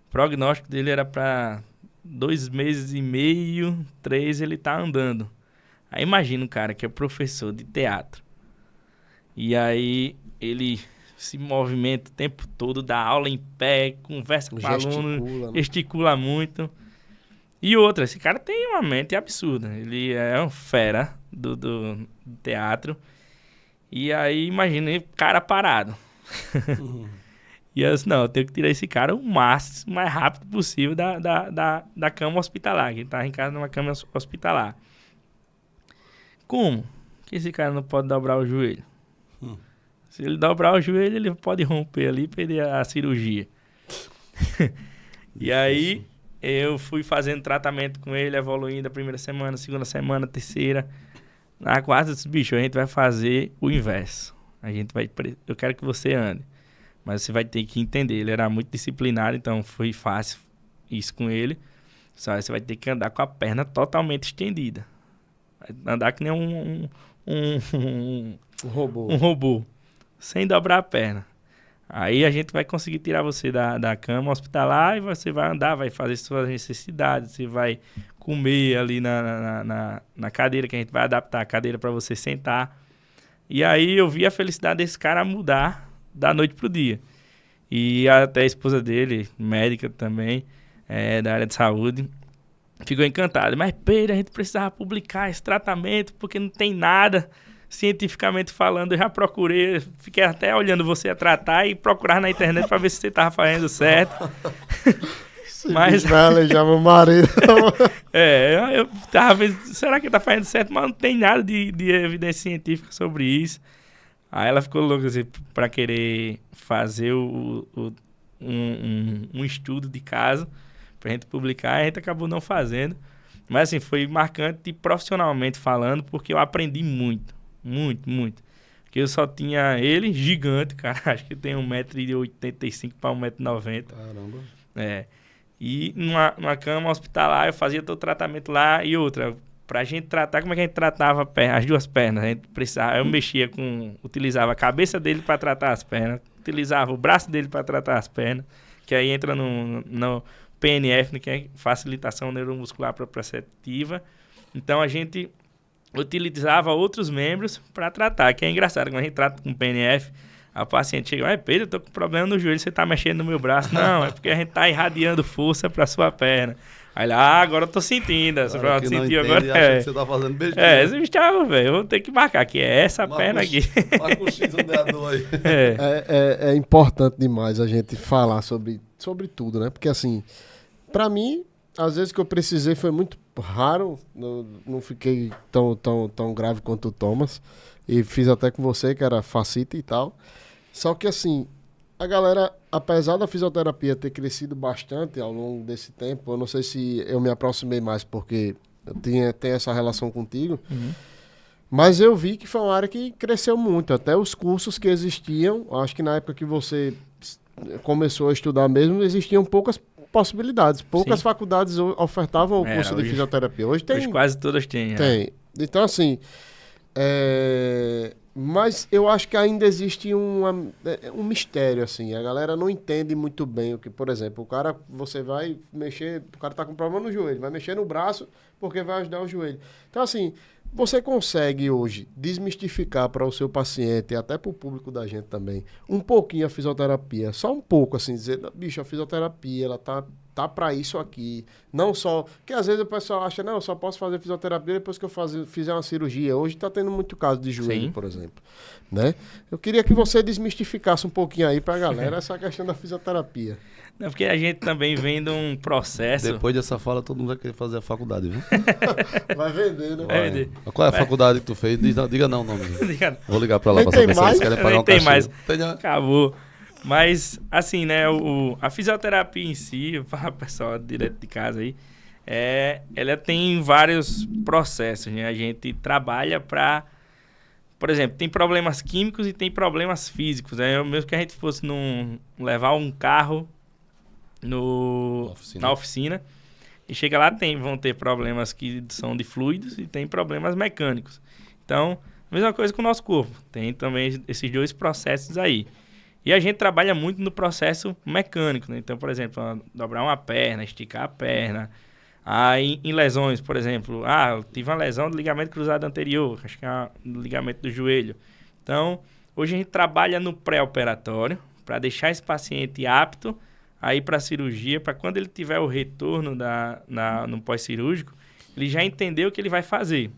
o prognóstico dele era para 2 meses e meio, 3, ele tá andando. Aí imagina um cara que é professor de teatro. E aí, ele... se movimenta o tempo todo, dá aula em pé, conversa com o aluno, gesticula muito. E outra, esse cara tem uma mente absurda. Ele é um fera do teatro. E aí, imagina, o cara parado. E eu disse, não, eu tenho que tirar esse cara o mais rápido possível da cama hospitalar. Que ele estava em casa numa cama hospitalar. Como que esse cara não pode dobrar o joelho? Se ele dobrar o joelho, ele pode romper ali e perder a cirurgia. E aí, eu fui fazendo tratamento com ele, evoluindo a primeira semana, segunda semana, terceira. Na quarta, eu disse, bicho, a gente vai fazer o inverso. Eu quero que você ande. Mas você vai ter que entender. Ele era muito disciplinado, então foi fácil isso com ele. Só você vai ter que andar com a perna totalmente estendida. Vai andar que nem um robô. Sem dobrar a perna. Aí a gente vai conseguir tirar você da cama hospitalar e você vai andar, vai fazer suas necessidades, você vai comer ali na cadeira, que a gente vai adaptar a cadeira para você sentar. E aí eu vi a felicidade desse cara mudar da noite pro dia. E até a esposa dele, médica também, da área de saúde, ficou encantado. Mas, Pedro, a gente precisava publicar esse tratamento porque não tem nada cientificamente falando. Eu já procurei, fiquei até olhando você a tratar e procurar na internet para ver se você estava fazendo certo. Mas vai alejar meu marido. eu tava pensando, será que ele tá fazendo certo? Mas não tem nada de evidência científica sobre isso. Aí ela ficou louca assim, para querer fazer um estudo de caso pra gente publicar, a gente acabou não fazendo. Mas assim, foi marcante profissionalmente falando, porque eu aprendi muito. Porque eu só tinha ele, gigante, cara. Acho que tem 1,85 m para 1,90 m. Caramba. E numa cama hospitalar, eu fazia todo o tratamento lá. E outra, pra gente tratar, como é que a gente tratava as duas pernas? A gente precisava, eu utilizava a cabeça dele para tratar as pernas, utilizava o braço dele para tratar as pernas, que aí entra no PNF, que é facilitação neuromuscular proprioceptiva. Então a gente utilizava outros membros para tratar, que é engraçado, quando a gente trata com PNF, a paciente chega, Pedro, eu tô com problema no joelho, você tá mexendo no meu braço. Não, é porque a gente tá irradiando força pra sua perna. Aí ele, agora eu tô sentindo. Pronto, sentiu agora. Que você tá fazendo besteira. Esse bicho, velho, eu vou ter que marcar, que é essa perna aqui. Marca o X onde é a dor aí. É importante demais a gente falar sobre tudo, né? Porque assim, pra mim, às vezes que eu precisei foi muito raro, não fiquei tão grave quanto o Thomas. E fiz até com você, que era fascite e tal. Só que assim, a galera, apesar da fisioterapia ter crescido bastante ao longo desse tempo, eu não sei se eu me aproximei mais porque eu tenho essa relação contigo, mas eu vi que foi uma área que cresceu muito. Até os cursos que existiam, acho que na época que você começou a estudar mesmo, existiam poucas possibilidades. Poucas faculdades ofertavam o curso de fisioterapia. Hoje quase todas têm. Tem. Então, assim... mas eu acho que ainda existe um mistério, assim. A galera não entende muito bem o que, por exemplo, você vai mexer, o cara tá com problema no joelho, vai mexer no braço porque vai ajudar o joelho. Então, assim, você consegue hoje desmistificar para o seu paciente, e até para o público da gente também, um pouquinho a fisioterapia, só um pouco, assim, dizer, bicho, a fisioterapia, ela tá para isso aqui. Não só... Porque às vezes o pessoal acha, não, eu só posso fazer fisioterapia depois que eu fizer uma cirurgia. Hoje tá tendo muito caso de joelho, por exemplo. Né? Eu queria que você desmistificasse um pouquinho aí pra galera essa questão da fisioterapia. Não, porque a gente também vem de um processo... Depois dessa fala, todo mundo vai querer fazer a faculdade, viu? Vai vender, né? Vai vender. Qual é a faculdade que tu fez? Diga não o nome. Vou ligar pra lá Nem pra saber mais? se eles querem pagar um tem cachê. mais. Acabou. Mas, assim, né, a fisioterapia em si, eu falo pessoal direto de casa aí, ela tem vários processos, né? A gente trabalha para, por exemplo, tem problemas químicos e tem problemas físicos, né? Mesmo que a gente fosse levar um carro na oficina, e chega lá, vão ter problemas que são de fluidos e tem problemas mecânicos. Então, a mesma coisa com o nosso corpo, tem também esses dois processos aí. E a gente trabalha muito no processo mecânico, né? Então, por exemplo, dobrar uma perna, esticar a perna. Aí, em lesões, por exemplo, eu tive uma lesão do ligamento cruzado anterior, acho que é do ligamento do joelho. Então, hoje a gente trabalha no pré-operatório para deixar esse paciente apto a ir para a cirurgia, para quando ele tiver o retorno no pós-cirúrgico, ele já entendeu o que ele vai fazer.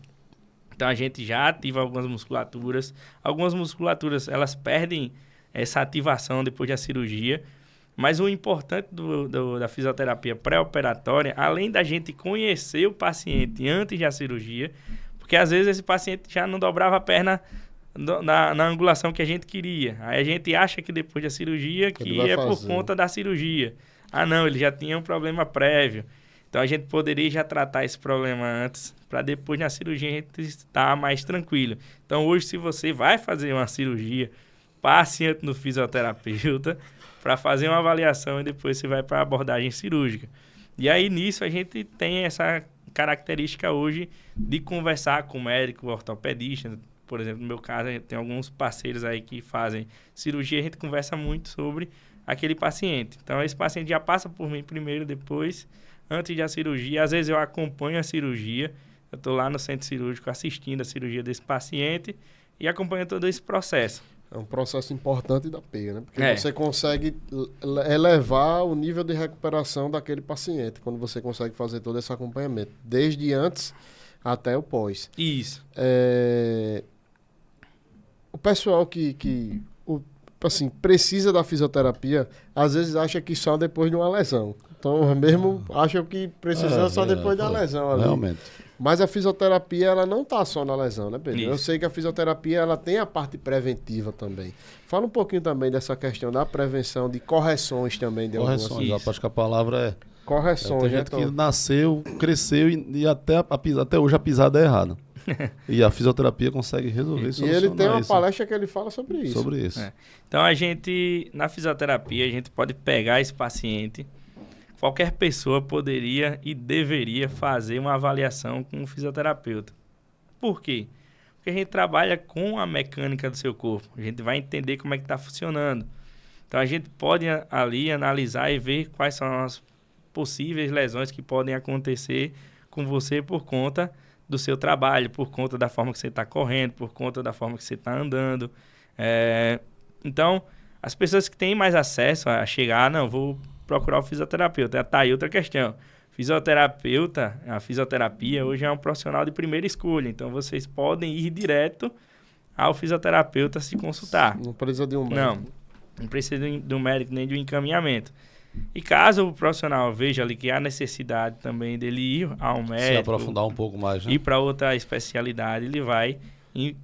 Então, a gente já ativa algumas musculaturas. Algumas musculaturas, elas perdem essa ativação depois da cirurgia. Mas o importante da fisioterapia pré-operatória, além da gente conhecer o paciente antes da cirurgia, porque às vezes esse paciente já não dobrava a perna na angulação que a gente queria. Aí a gente acha que depois da cirurgia que é por conta da cirurgia. Não, ele já tinha um problema prévio. Então a gente poderia já tratar esse problema antes, para depois na cirurgia a gente estar mais tranquilo. Então hoje, se você vai fazer uma cirurgia, passe antes no fisioterapeuta para fazer uma avaliação e depois você vai para a abordagem cirúrgica. E aí, nisso, a gente tem essa característica hoje de conversar com o médico, o ortopedista. Por exemplo, no meu caso, tem alguns parceiros aí que fazem cirurgia, a gente conversa muito sobre aquele paciente. Então, esse paciente já passa por mim primeiro, depois, antes da cirurgia. Às vezes, eu acompanho a cirurgia. Eu estou lá no centro cirúrgico assistindo a cirurgia desse paciente e acompanho todo esse processo. É um processo importante da PEA, né? Porque você consegue elevar o nível de recuperação daquele paciente, quando você consegue fazer todo esse acompanhamento, desde antes até o pós. Isso. O pessoal que assim, precisa da fisioterapia, às vezes acha que só depois de uma lesão. Então, mesmo acham que precisa só depois da lesão ali. Realmente. Mas a fisioterapia, ela não está só na lesão, né, Pedro? Isso. Eu sei que a fisioterapia, ela tem a parte preventiva também. Fala um pouquinho também dessa questão da prevenção, de correções também. De Correções, eu acho que a palavra é... Correções, tem gente que nasceu, cresceu e até hoje a pisada é errada. E a fisioterapia consegue resolver isso. E ele tem uma palestra que ele fala sobre isso. Sobre isso. Então, na fisioterapia, a gente pode pegar esse paciente. Qualquer pessoa poderia e deveria fazer uma avaliação com um fisioterapeuta. Por quê? Porque a gente trabalha com a mecânica do seu corpo. A gente vai entender como é que está funcionando. Então, a gente pode ali analisar e ver quais são as possíveis lesões que podem acontecer com você por conta do seu trabalho, por conta da forma que você está correndo, por conta da forma que você está andando. Então, as pessoas que têm mais acesso a chegar, vou procurar o fisioterapeuta. Tá aí outra questão. A fisioterapia hoje é um profissional de primeira escolha. Então, vocês podem ir direto ao fisioterapeuta se consultar. Não precisa de um médico. Não precisa de um médico nem de um encaminhamento. E caso o profissional veja ali que há necessidade também dele ir ao médico... Se aprofundar um pouco mais, né? Ir para outra especialidade, ele vai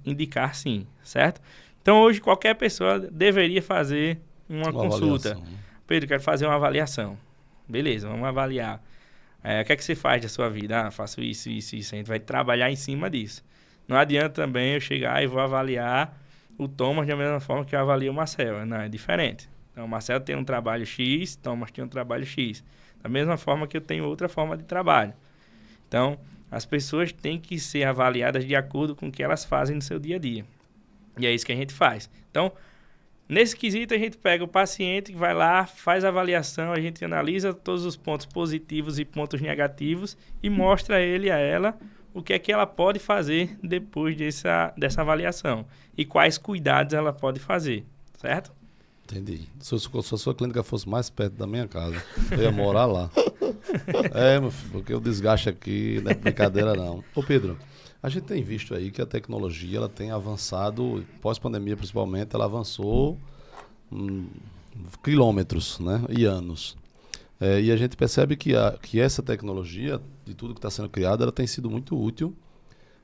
indicar sim, certo? Então, hoje, qualquer pessoa deveria fazer uma consulta. Avaliação. Pedro, quero fazer uma avaliação. Beleza, vamos avaliar. O que é que você faz da sua vida? Faço isso, isso, isso. A gente vai trabalhar em cima disso. Não adianta também eu chegar e vou avaliar o Thomas da mesma forma que eu avalio o Marcel. Não, é diferente. Então, o Marcel tem um trabalho X, Thomas tem um trabalho X. Da mesma forma que eu tenho outra forma de trabalho. Então, as pessoas têm que ser avaliadas de acordo com o que elas fazem no seu dia a dia. E é isso que a gente faz. Então, nesse quesito, a gente pega o paciente que vai lá, faz a avaliação, a gente analisa todos os pontos positivos e pontos negativos e mostra a ele e a ela o que é que ela pode fazer depois dessa avaliação e quais cuidados ela pode fazer, certo? Entendi. Se a sua clínica fosse mais perto da minha casa, eu ia morar lá. Meu filho, porque o desgaste aqui não é brincadeira, não. Ô, Pedro, a gente tem visto aí que a tecnologia ela tem avançado, pós-pandemia principalmente, ela avançou quilômetros, né, e anos. E a gente percebe que essa tecnologia, de tudo que está sendo criado, ela tem sido muito útil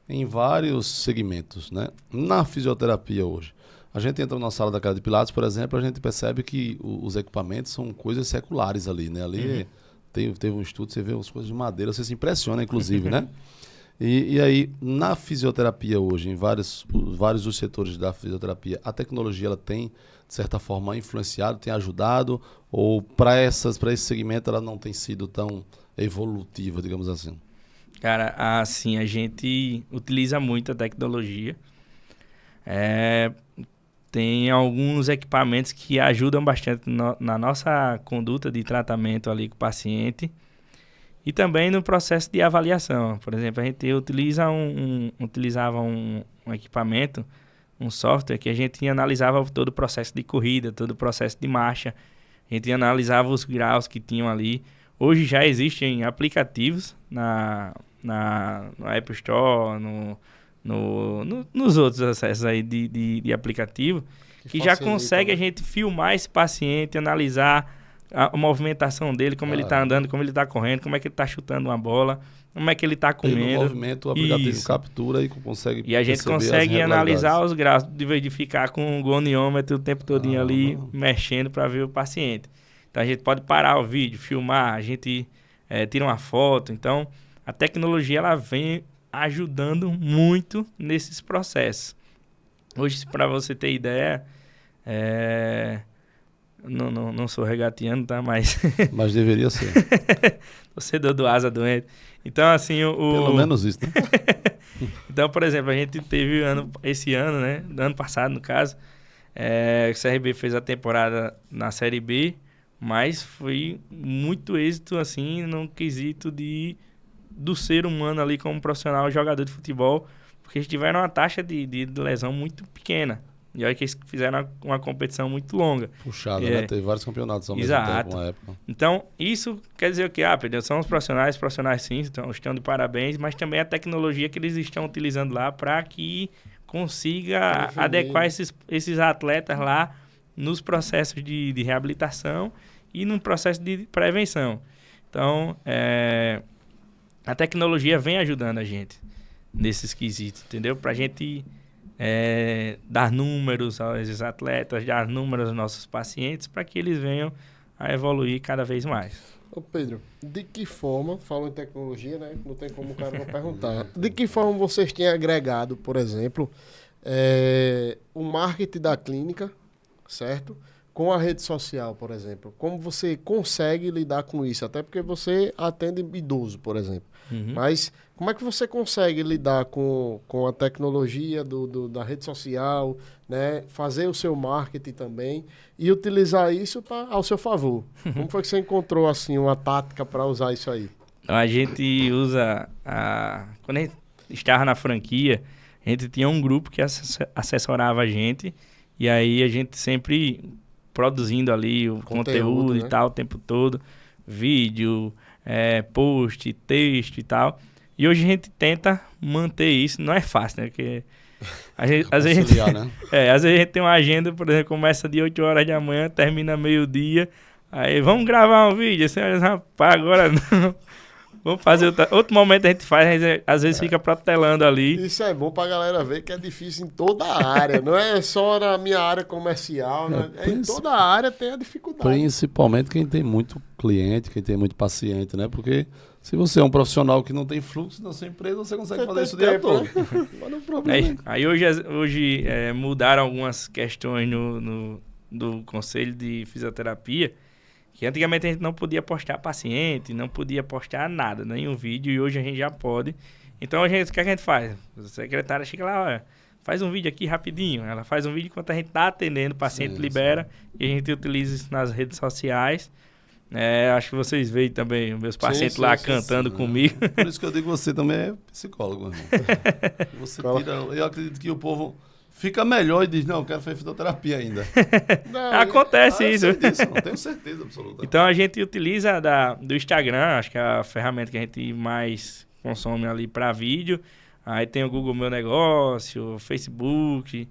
em vários segmentos, né? Na fisioterapia hoje. A gente entra na sala da casa de Pilates, por exemplo, a gente percebe que os equipamentos são coisas seculares ali, né? Ali teve um estudo, você vê as coisas de madeira, você se impressiona, inclusive, né? E aí, na fisioterapia hoje, em vários dos setores da fisioterapia, a tecnologia ela tem, de certa forma, influenciado, tem ajudado, ou para esse segmento ela não tem sido tão evolutiva, digamos assim? Cara, assim, a gente utiliza muito a tecnologia. Tem alguns equipamentos que ajudam bastante na nossa conduta de tratamento ali com o paciente e também no processo de avaliação. Por exemplo, a gente utilizava um equipamento, um software que a gente analisava todo o processo de corrida, todo o processo de marcha. A gente analisava os graus que tinham ali. Hoje já existem aplicativos no Apple Store, nos outros acessos aí de aplicativo, que já consegue a gente filmar esse paciente, analisar a movimentação dele, como ele está andando, como ele está correndo, como é que ele está chutando uma bola, como é que ele está comendo. O movimento, o aplicativo captura e consegue. E a gente consegue analisar os graus, de vez de ficar com o goniômetro o tempo todinho ali, mexendo para ver o paciente. Então a gente pode parar o vídeo, filmar, a gente tira uma foto. Então a tecnologia ela vem ajudando muito nesses processos. Hoje, para você ter ideia, não sou regateando, tá? Mas deveria ser. Torcedor do Asa Doente. Então, assim, pelo menos isso, né? Então, por exemplo, a gente teve esse ano, né? Ano passado, no caso, o CRB fez a temporada na Série B, mas foi muito êxito, assim, no quesito do ser humano ali como profissional jogador de futebol, porque eles tiveram uma taxa de lesão muito pequena. E olha que eles fizeram uma competição muito longa. Puxado, né? Teve vários campeonatos ao mesmo Exato. tempo, na época. Então, isso quer dizer o quê? Pedro, são os profissionais sim, estão de parabéns, mas também a tecnologia que eles estão utilizando lá para que consiga adequar esses atletas lá nos processos de reabilitação e no processo de prevenção. Então, a tecnologia vem ajudando a gente nesses quesitos, entendeu? Para a gente dar números aos atletas, dar números aos nossos pacientes, para que eles venham a evoluir cada vez mais. Ô Pedro, de que forma, falam em tecnologia, né? Não tem como o cara não perguntar. De que forma vocês têm agregado, por exemplo, o marketing da clínica, certo? Com a rede social, por exemplo. Como você consegue lidar com isso? Até porque você atende idoso, por exemplo. Uhum. Mas como é que você consegue lidar com a tecnologia da rede social, né? Fazer o seu marketing também e utilizar isso ao seu favor? Como foi que você encontrou assim, uma tática para usar isso aí? A gente usa... Quando a gente estava na franquia, a gente tinha um grupo que assessorava a gente e aí a gente sempre produzindo ali o conteúdo né? E tal o tempo todo, vídeo, post, texto e tal. E hoje a gente tenta manter isso. Não é fácil, né? Porque às vezes a gente tem uma agenda, por exemplo, começa de 8 horas da manhã, termina meio-dia. Aí vamos gravar um vídeo. Assim, rapaz, agora não. Vamos fazer outro momento a gente faz, às vezes fica protelando ali. Isso é bom pra galera ver que é difícil em toda a área, não é só na minha área comercial, né? Em toda a área tem a dificuldade. Principalmente quem tem muito cliente, quem tem muito paciente, né? Porque se você é um profissional que não tem fluxo na sua empresa, você consegue fazer isso o dia todo. Mas não problema. Aí hoje mudaram algumas questões do Conselho de Fisioterapia, que antigamente a gente não podia postar paciente, não podia postar nada, nenhum vídeo, e hoje a gente já pode. Então, o que a gente faz? A secretária chega lá, olha, faz um vídeo aqui rapidinho. Ela faz um vídeo enquanto a gente está atendendo, o paciente libera, e a gente utiliza isso nas redes sociais. Acho que vocês veem também os meus pacientes lá cantando comigo. Por isso que eu digo que você também é psicólogo, irmão. Você tira... Eu acredito que o povo... fica melhor e diz, não, eu quero fazer fisioterapia ainda. Acontece isso. Eu tenho certeza absoluta. Então, a gente utiliza do Instagram, acho que é a ferramenta que a gente mais consome ali para vídeo. Aí tem o Google Meu Negócio, o Facebook,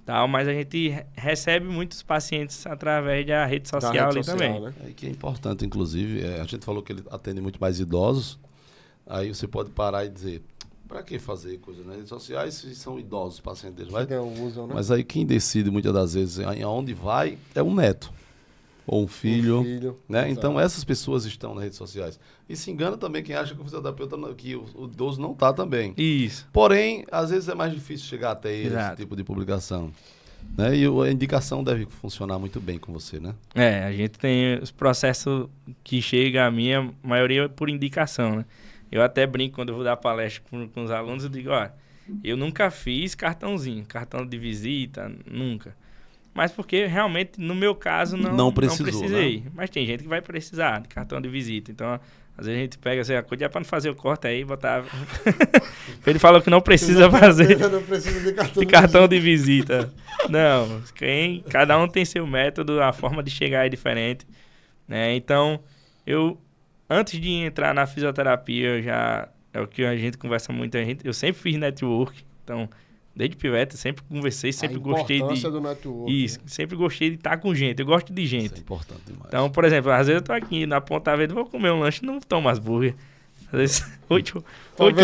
tal, mas a gente recebe muitos pacientes através da rede social ali também. Né? Aí que é importante, inclusive, a gente falou que ele atende muito mais idosos, aí você pode parar e dizer... Para que fazer coisa nas redes sociais se são idosos os pacientes deles? Mas aí quem decide muitas das vezes aonde vai é um neto ou um filho. Né? Então essas pessoas estão nas redes sociais. E se engana também quem acha que o fisioterapeuta, que o idoso não está também. Isso. Porém, às vezes é mais difícil chegar até esse tipo de publicação. Né? E a indicação deve funcionar muito bem com você, né? A gente tem os processos que chegam a mim, a maioria por indicação, né? Eu até brinco quando eu vou dar palestra com os alunos, eu digo, eu nunca fiz cartão de visita, nunca. Mas porque realmente, no meu caso, não precisei. Né? Mas tem gente que vai precisar de cartão de visita. Então, às vezes a gente pega assim, cuidado para não fazer o corte aí, botar... Ele falou que não precisa fazer não precisa de cartão de visita. Não, cada um tem seu método, a forma de chegar é diferente. Né? Então, antes de entrar na fisioterapia, é o que a gente conversa muito, eu sempre fiz network, então, desde pivete, sempre conversei, sempre gostei de... A importância do network. Isso, sempre gostei de estar com gente, eu gosto de gente. Isso é importante demais. Então, por exemplo, às vezes eu tô aqui na Ponta Verde, vou comer um lanche, não tomo as hambúrguer. Às vezes, 8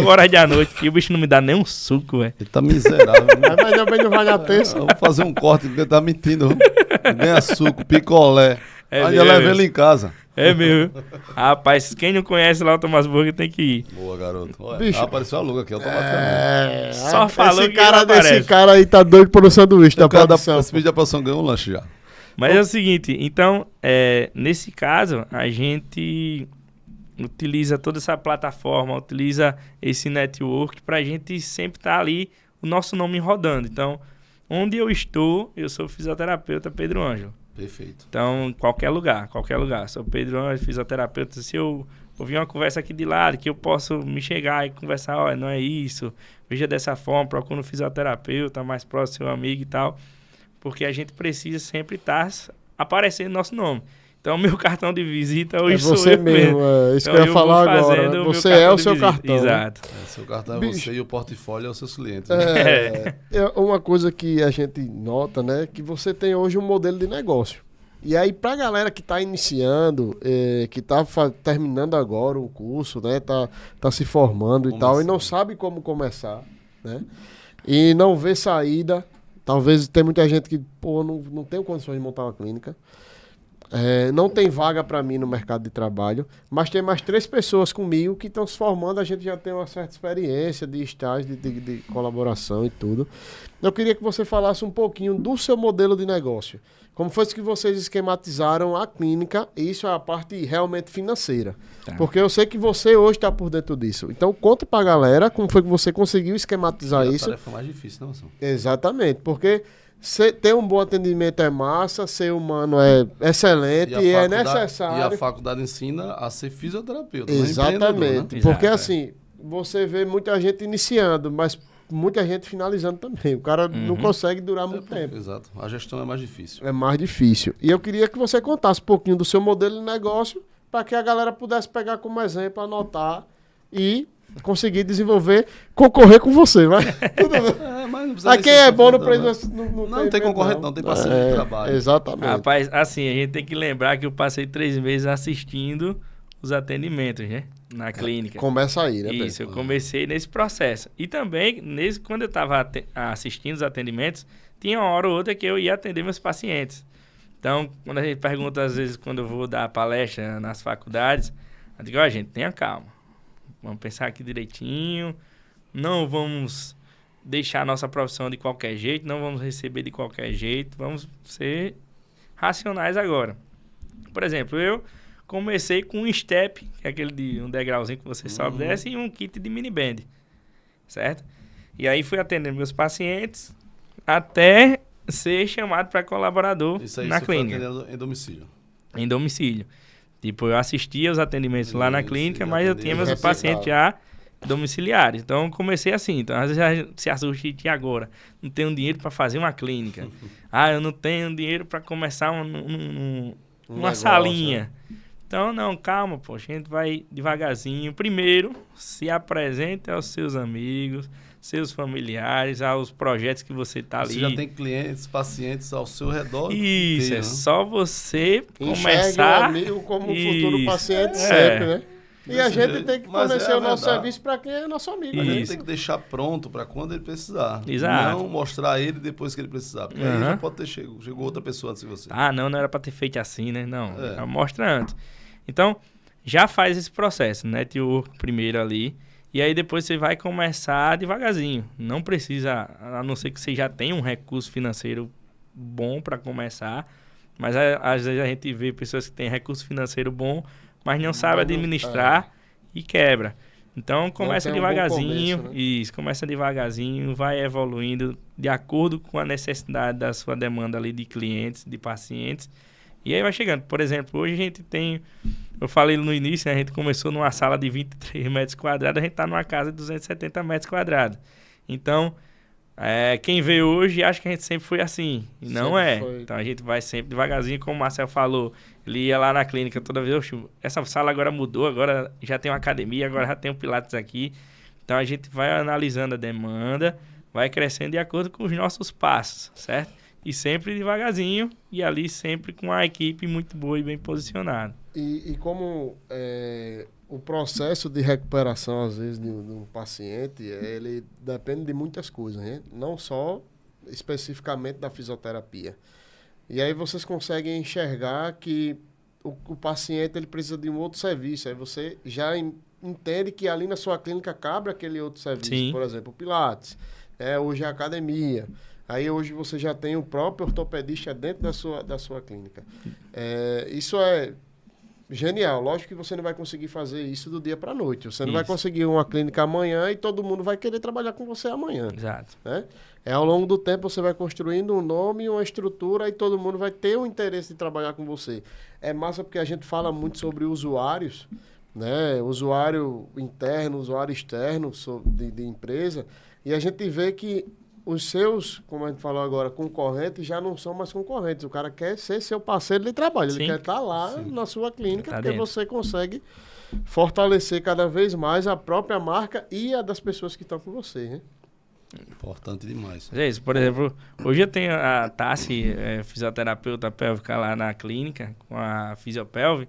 horas da noite, e o bicho não me dá nem um suco, velho. Ele tá miserável. Mas também não vai dar terça. Eu vou fazer um corte, porque ele tá mentindo. Nem suco, picolé. Aí eu levei ele em casa. É mesmo. Rapaz, quem não conhece lá o Thomas Burger tem que ir. Boa, garoto. Olha, bicho, apareceu a Luga aqui automaticamente. Só falou esse cara aí tá doido por um sanduíche da produção. Esse vídeo da produção ganhou um lanche já. Mas é o seguinte, então, nesse caso, a gente utiliza toda essa plataforma, utiliza esse network pra gente sempre estar ali, o nosso nome rodando. Então, onde eu estou, eu sou fisioterapeuta Pedro Ângelo. Perfeito. Então, qualquer lugar. Sou Pedro Ângelo, fisioterapeuta. Se eu ouvir uma conversa aqui de lado, que eu posso me chegar e conversar, olha, não é isso, veja dessa forma, procura um fisioterapeuta mais próximo, seu amigo e tal. porque a gente precisa sempre estar aparecendo nosso nome. Então, o meu cartão de visita hoje sou você eu mesmo. É isso que eu ia falar agora. Né? Você é o seu cartão. Exato. Seu cartão é você e o portfólio é os seus clientes. É uma coisa que a gente nota, né? Que você tem hoje um modelo de negócio. E aí, pra galera que tá iniciando, que tá terminando agora o curso, né? Tá se formando e tal, e não sabe como começar, né? E não vê saída. Talvez tem muita gente que, pô, não tem condições de montar uma clínica. Não tem vaga para mim no mercado de trabalho, mas tem mais 3 pessoas comigo que estão se formando, a gente já tem uma certa experiência de estágio, de colaboração e tudo. Eu queria que você falasse um pouquinho do seu modelo de negócio. Como foi que vocês esquematizaram a clínica? Isso é a parte realmente financeira. Tá. Porque eu sei que você hoje está por dentro disso. Então, conta para a galera como foi que você conseguiu esquematizar isso. É a tarefa mais difícil, não, São? Exatamente, porque... ter um bom atendimento é massa, ser humano é excelente e é necessário. E a faculdade ensina a ser fisioterapeuta. Exatamente. Né? Porque assim, você vê muita gente iniciando, mas muita gente finalizando também. O cara não consegue durar muito tempo. Exato. A gestão é mais difícil. É mais difícil. E eu queria que você contasse um pouquinho do seu modelo de negócio para que a galera pudesse pegar como exemplo, anotar e conseguir desenvolver, concorrer com você, vai. Mas quem é bom no preço não tem concorrente, não tem parceiro de trabalho. Exatamente. Rapaz, assim, a gente tem que lembrar que eu passei 3 meses assistindo os atendimentos, né? Na clínica. Começa aí, né? Isso, eu comecei nesse processo. E também, quando eu estava assistindo os atendimentos, tinha uma hora ou outra que eu ia atender meus pacientes. Então, quando a gente pergunta, às vezes, quando eu vou dar palestra nas faculdades, eu digo, gente, tenha calma. Vamos pensar aqui direitinho, não vamos deixar a nossa profissão de qualquer jeito, não vamos receber de qualquer jeito, vamos ser racionais agora. Por exemplo, eu comecei com um step, que é aquele de um degrauzinho que você sobe e desce, e um kit de mini band, certo? E aí fui atendendo meus pacientes até ser chamado para colaborador na clínica. Em domicílio. Em domicílio. Tipo, eu assistia os atendimentos lá na clínica, mas eu tinha meus pacientes já domiciliares. Então, comecei assim. Então, às vezes a gente se assusta e agora não tenho dinheiro para fazer uma clínica. Eu não tenho dinheiro para começar uma negócio, salinha. Então, não, calma, a gente vai devagarzinho. Primeiro, se apresente aos seus amigos, seus familiares, aos projetos que você está ali. Você já tem clientes, pacientes ao seu redor. Isso, inteiro, é só você começar... Enxergue o amigo como um futuro paciente sempre, né? E a gente tem que fornecer o nosso serviço para quem é nosso amigo. A gente tem que deixar pronto para quando ele precisar. Exato. Não mostrar ele depois que ele precisar. Porque aí já pode ter chegou outra pessoa antes de você. Não era para ter feito assim, né? Não, mostra antes. Então, já faz esse processo, network primeiro ali. E aí depois você vai começar devagarzinho. Não precisa, a não ser que você já tenha um recurso financeiro bom para começar. Mas às vezes a gente vê pessoas que têm recurso financeiro bom, mas não sabem administrar e quebra. Então começa devagarzinho, começo, né? Isso, começa devagarzinho, vai evoluindo de acordo com a necessidade da sua demanda ali de clientes, de pacientes. E aí vai chegando. Por exemplo, hoje a gente tem... Eu falei no início, né, a gente começou numa sala de 23 metros quadrados, a gente está numa casa de 270 metros quadrados. Então, quem vê hoje acha que a gente sempre foi assim. E não é. Então, a gente vai sempre devagarzinho, como o Marcel falou. Ele ia lá na clínica toda vez. Essa sala agora mudou, agora já tem uma academia, agora já tem um Pilates aqui. Então, a gente vai analisando a demanda, vai crescendo de acordo com os nossos passos, certo? E sempre devagarzinho, e ali sempre com a equipe muito boa e bem posicionada. E como o processo de recuperação, às vezes, de um paciente, ele depende de muitas coisas, né? Não só especificamente da fisioterapia. E aí vocês conseguem enxergar que o paciente ele precisa de um outro serviço. Aí você já entende que ali na sua clínica cabe aquele outro serviço. Sim. Por exemplo, o Pilates, hoje a academia. Aí hoje você já tem o próprio ortopedista dentro da sua clínica. Isso é genial. Lógico que você não vai conseguir fazer isso do dia para a noite. Você não vai conseguir uma clínica amanhã e todo mundo vai querer trabalhar com você amanhã. Exato. Né? Ao longo do tempo você vai construindo um nome, uma estrutura e todo mundo vai ter o interesse de trabalhar com você. É massa porque a gente fala muito sobre usuários, né? Usuário interno, usuário externo de empresa. E a gente vê que os seus, como a gente falou agora, concorrentes já não são mais concorrentes. O cara quer ser seu parceiro de trabalho. Ele Sim. quer estar lá Sim. na sua clínica, Tá porque dentro. você consegue fortalecer cada vez mais a própria marca e a das pessoas que estão com você, né? Importante demais. É isso, por exemplo, hoje eu tenho a Tassi, fisioterapeuta pélvica lá na clínica, com a Fisiopelve,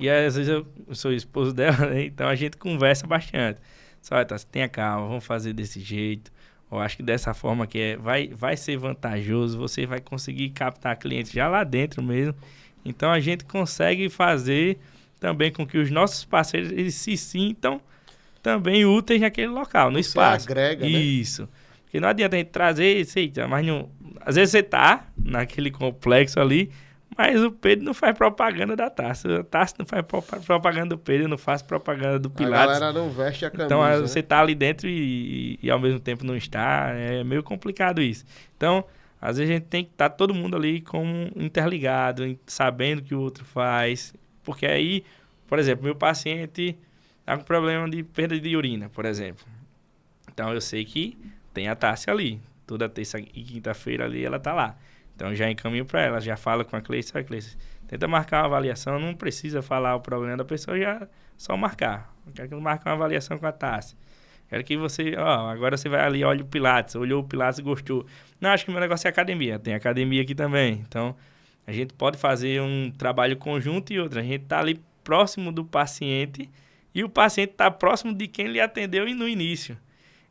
e às vezes eu sou esposo dela, né? Então a gente conversa bastante. Só, Tassi, tenha calma, vamos fazer desse jeito. Eu acho que dessa forma que vai ser vantajoso, você vai conseguir captar clientes já lá dentro mesmo. Então a gente consegue fazer também com que os nossos parceiros eles se sintam também úteis naquele local, no Você espaço. agrega, né? Isso. Porque não adianta a gente trazer, mas não. Às vezes você tá naquele complexo ali, mas o Pedro não faz propaganda da Taça. A Taça não faz propaganda do Pedro, não faz propaganda do A Pilates. galera não veste a camisa, Então né? você tá ali dentro e ao mesmo tempo não está. É meio complicado isso. Então, às vezes a gente tem que estar todo mundo ali como interligado, sabendo o que o outro faz. Porque aí, por exemplo, meu paciente tá com problema de perda de urina, por exemplo. Então eu sei que tem a Tássia ali. Toda terça e quinta-feira ali ela tá lá. Então eu já encaminho para ela, já falo com a Cleice, tenta marcar uma avaliação, não precisa falar o problema da pessoa, já só marcar. Eu quero que ele marque uma avaliação com a Tássia. Quero que você, agora você vai ali, olha o Pilates, olhou o Pilates e gostou. Não, acho que o meu negócio é academia. Tem academia aqui também. Então, a gente pode fazer um trabalho conjunto e outro. A gente tá ali próximo do paciente e o paciente tá próximo de quem lhe atendeu no início.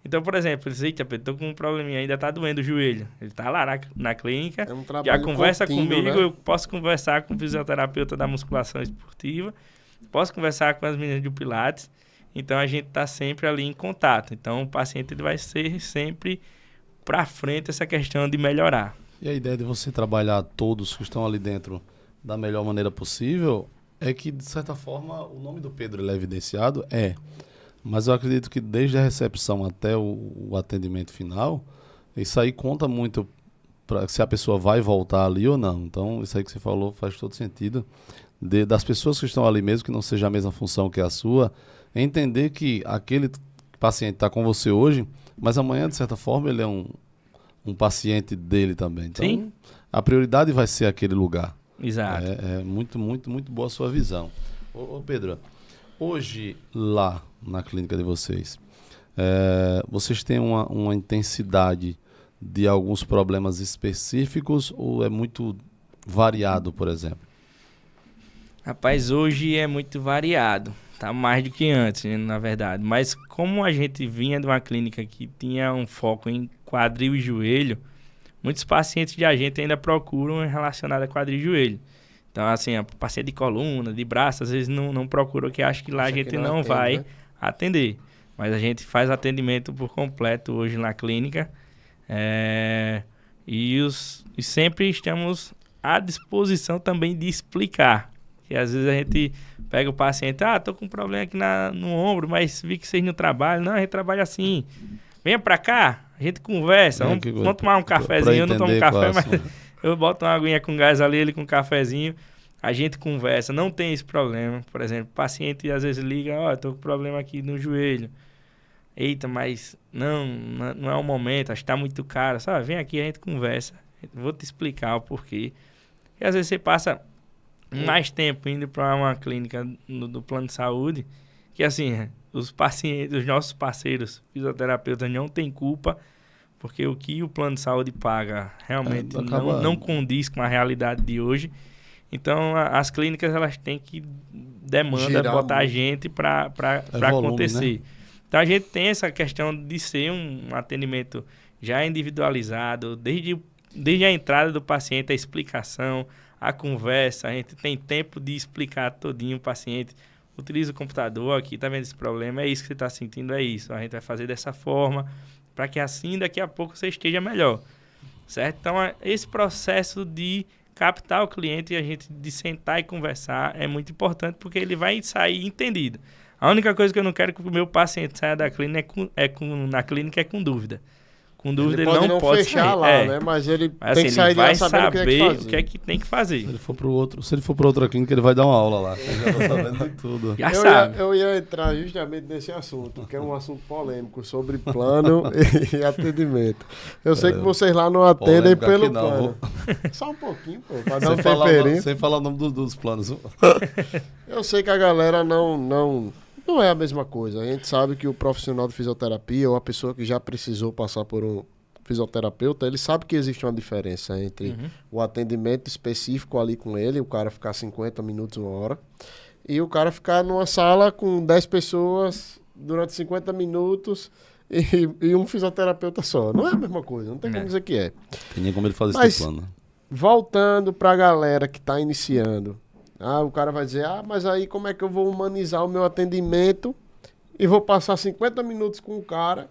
Então, por exemplo, ele diz, eita, Pedro, tô com um probleminha, ainda tá doendo o joelho. Ele tá lá na clínica, É um já trabalho conversa contínuo, comigo, né? eu posso conversar com o fisioterapeuta da musculação esportiva, posso conversar com as meninas do Pilates, então a gente tá sempre ali em contato. Então, o paciente ele vai ser sempre para frente essa questão de melhorar. E a ideia de você trabalhar todos que estão ali dentro da melhor maneira possível é que, de certa forma, o nome do Pedro ele é evidenciado, mas eu acredito que desde a recepção até o atendimento final, isso aí conta muito para se a pessoa vai voltar ali ou não. Então, isso aí que você falou faz todo sentido. Das pessoas que estão ali mesmo, que não seja a mesma função que a sua, entender que aquele paciente está com você hoje, mas amanhã, de certa forma, ele é um paciente dele também. Então, Sim. a prioridade vai ser aquele lugar. Exato. É muito, muito, muito boa a sua visão. Ô Pedro, hoje lá na clínica de vocês, vocês têm uma intensidade de alguns problemas específicos ou é muito variado, por exemplo? Rapaz, hoje é muito variado. Tá mais do que antes, né, na verdade. Mas como a gente vinha de uma clínica que tinha um foco em quadril e joelho, muitos pacientes de a gente ainda procuram relacionado a quadril e joelho. Então, assim, a paciente de coluna, de braço, às vezes não procura, que acha que lá a gente não atende, vai né? atender. Mas a gente faz atendimento por completo hoje na clínica. E sempre estamos à disposição também de explicar. Que às vezes a gente pega o paciente, tô com um problema aqui no ombro, mas vi que vocês não trabalham. Não, a gente trabalha assim. Venha pra cá, a gente conversa, vamos tomar um cafezinho. Eu não tomo café, mas eu boto uma aguinha com gás ali, ele com um cafezinho. A gente conversa, não tem esse problema. Por exemplo, o paciente às vezes liga, eu tô com problema aqui no joelho. Eita, mas não é o momento, acho que tá muito caro. Sabe, vem aqui, a gente conversa. Vou te explicar o porquê. E às vezes você passa mais tempo indo para uma clínica do plano de saúde, que assim, os pacientes, os nossos parceiros fisioterapeutas não têm culpa, porque o que o plano de saúde paga realmente não condiz com a realidade de hoje. Então, as clínicas elas têm que botar a gente para acontecer. Né? Então, a gente tem essa questão de ser um atendimento já individualizado, desde a entrada do paciente, a explicação, a conversa, a gente tem tempo de explicar todinho o paciente. Utiliza o computador aqui, tá vendo esse problema? É isso que você está sentindo, é isso. A gente vai fazer dessa forma, para que assim, daqui a pouco, você esteja melhor. Certo? Então, esse processo de captar o cliente e a gente de sentar e conversar é muito importante, porque ele vai sair entendido. A única coisa que eu não quero que o meu paciente saia da clínica na clínica é com dúvida. Com dúvida ele ele não pode fechar sair. lá, né? Mas ele Mas, tem assim, que sair ele de lá vai sabendo saber o que é que tem que fazer. Se ele for para outra clínica, ele vai dar uma aula lá. Ele já tá sabendo de tudo. Já sabe. Eu ia entrar justamente nesse assunto, que é um assunto polêmico sobre plano e atendimento. Eu sei que vocês lá não atendem Polêmica pelo aqui não, plano. Só um pouquinho, pô, pra dar um Sem falar, temperinho. sem falar o nome dos planos. Eu sei que a galera não é a mesma coisa. A gente sabe que o profissional de fisioterapia ou a pessoa que já precisou passar por um fisioterapeuta, ele sabe que existe uma diferença entre o atendimento específico ali com ele, o cara ficar 50 minutos, 1 hora, e o cara ficar numa sala com 10 pessoas durante 50 minutos e um fisioterapeuta só. Não é a mesma coisa, não tem como dizer que é. Tem nem como ele fazer Mas, esse plano. voltando pra galera que tá iniciando, o cara vai dizer, mas aí como é que eu vou humanizar o meu atendimento e vou passar 50 minutos com o cara,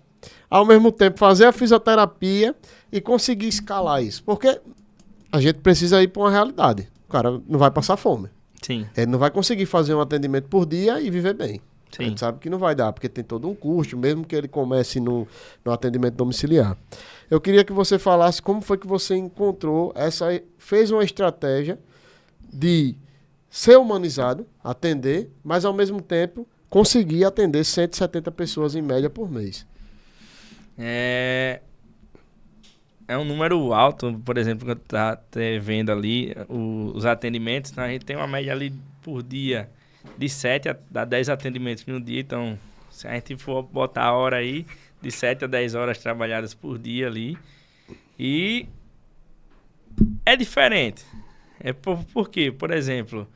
ao mesmo tempo fazer a fisioterapia e conseguir escalar isso? Porque a gente precisa ir para uma realidade. O cara não vai passar fome. Sim. Ele não vai conseguir fazer um atendimento por dia e viver bem. Sim. A gente sabe que não vai dar, porque tem todo um custo, mesmo que ele comece no atendimento domiciliar. Eu queria que você falasse como foi que você encontrou fez uma estratégia de ser humanizado, atender, mas ao mesmo tempo conseguir atender 170 pessoas em média por mês. É um número alto, por exemplo, que eu tá vendo ali os atendimentos. Então a gente tem uma média ali por dia de 7 a 10 atendimentos no dia. Então, se a gente for botar a hora aí, de 7 a 10 horas trabalhadas por dia ali. E é diferente. Por quê? Por exemplo,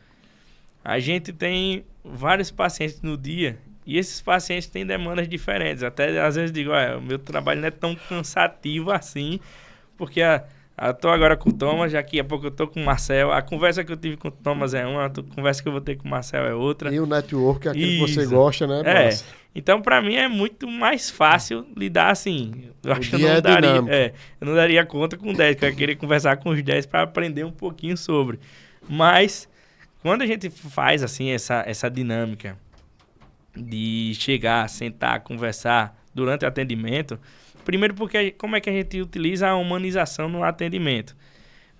a gente tem vários pacientes no dia e esses pacientes têm demandas diferentes. Até às vezes digo, o meu trabalho não é tão cansativo assim, porque eu tô agora com o Thomas, daqui a pouco eu tô com o Marcel. A conversa que eu tive com o Thomas é uma, a conversa que eu vou ter com o Marcel é outra. E o network é aquilo que você gosta, né? Então, para mim, é muito mais fácil lidar assim. Eu acho que eu não daria conta com 10, que eu ia querer conversar com os 10 para aprender um pouquinho sobre. Mas, quando a gente faz assim essa dinâmica de chegar, sentar, conversar durante o atendimento, primeiro porque como é que a gente utiliza a humanização no atendimento?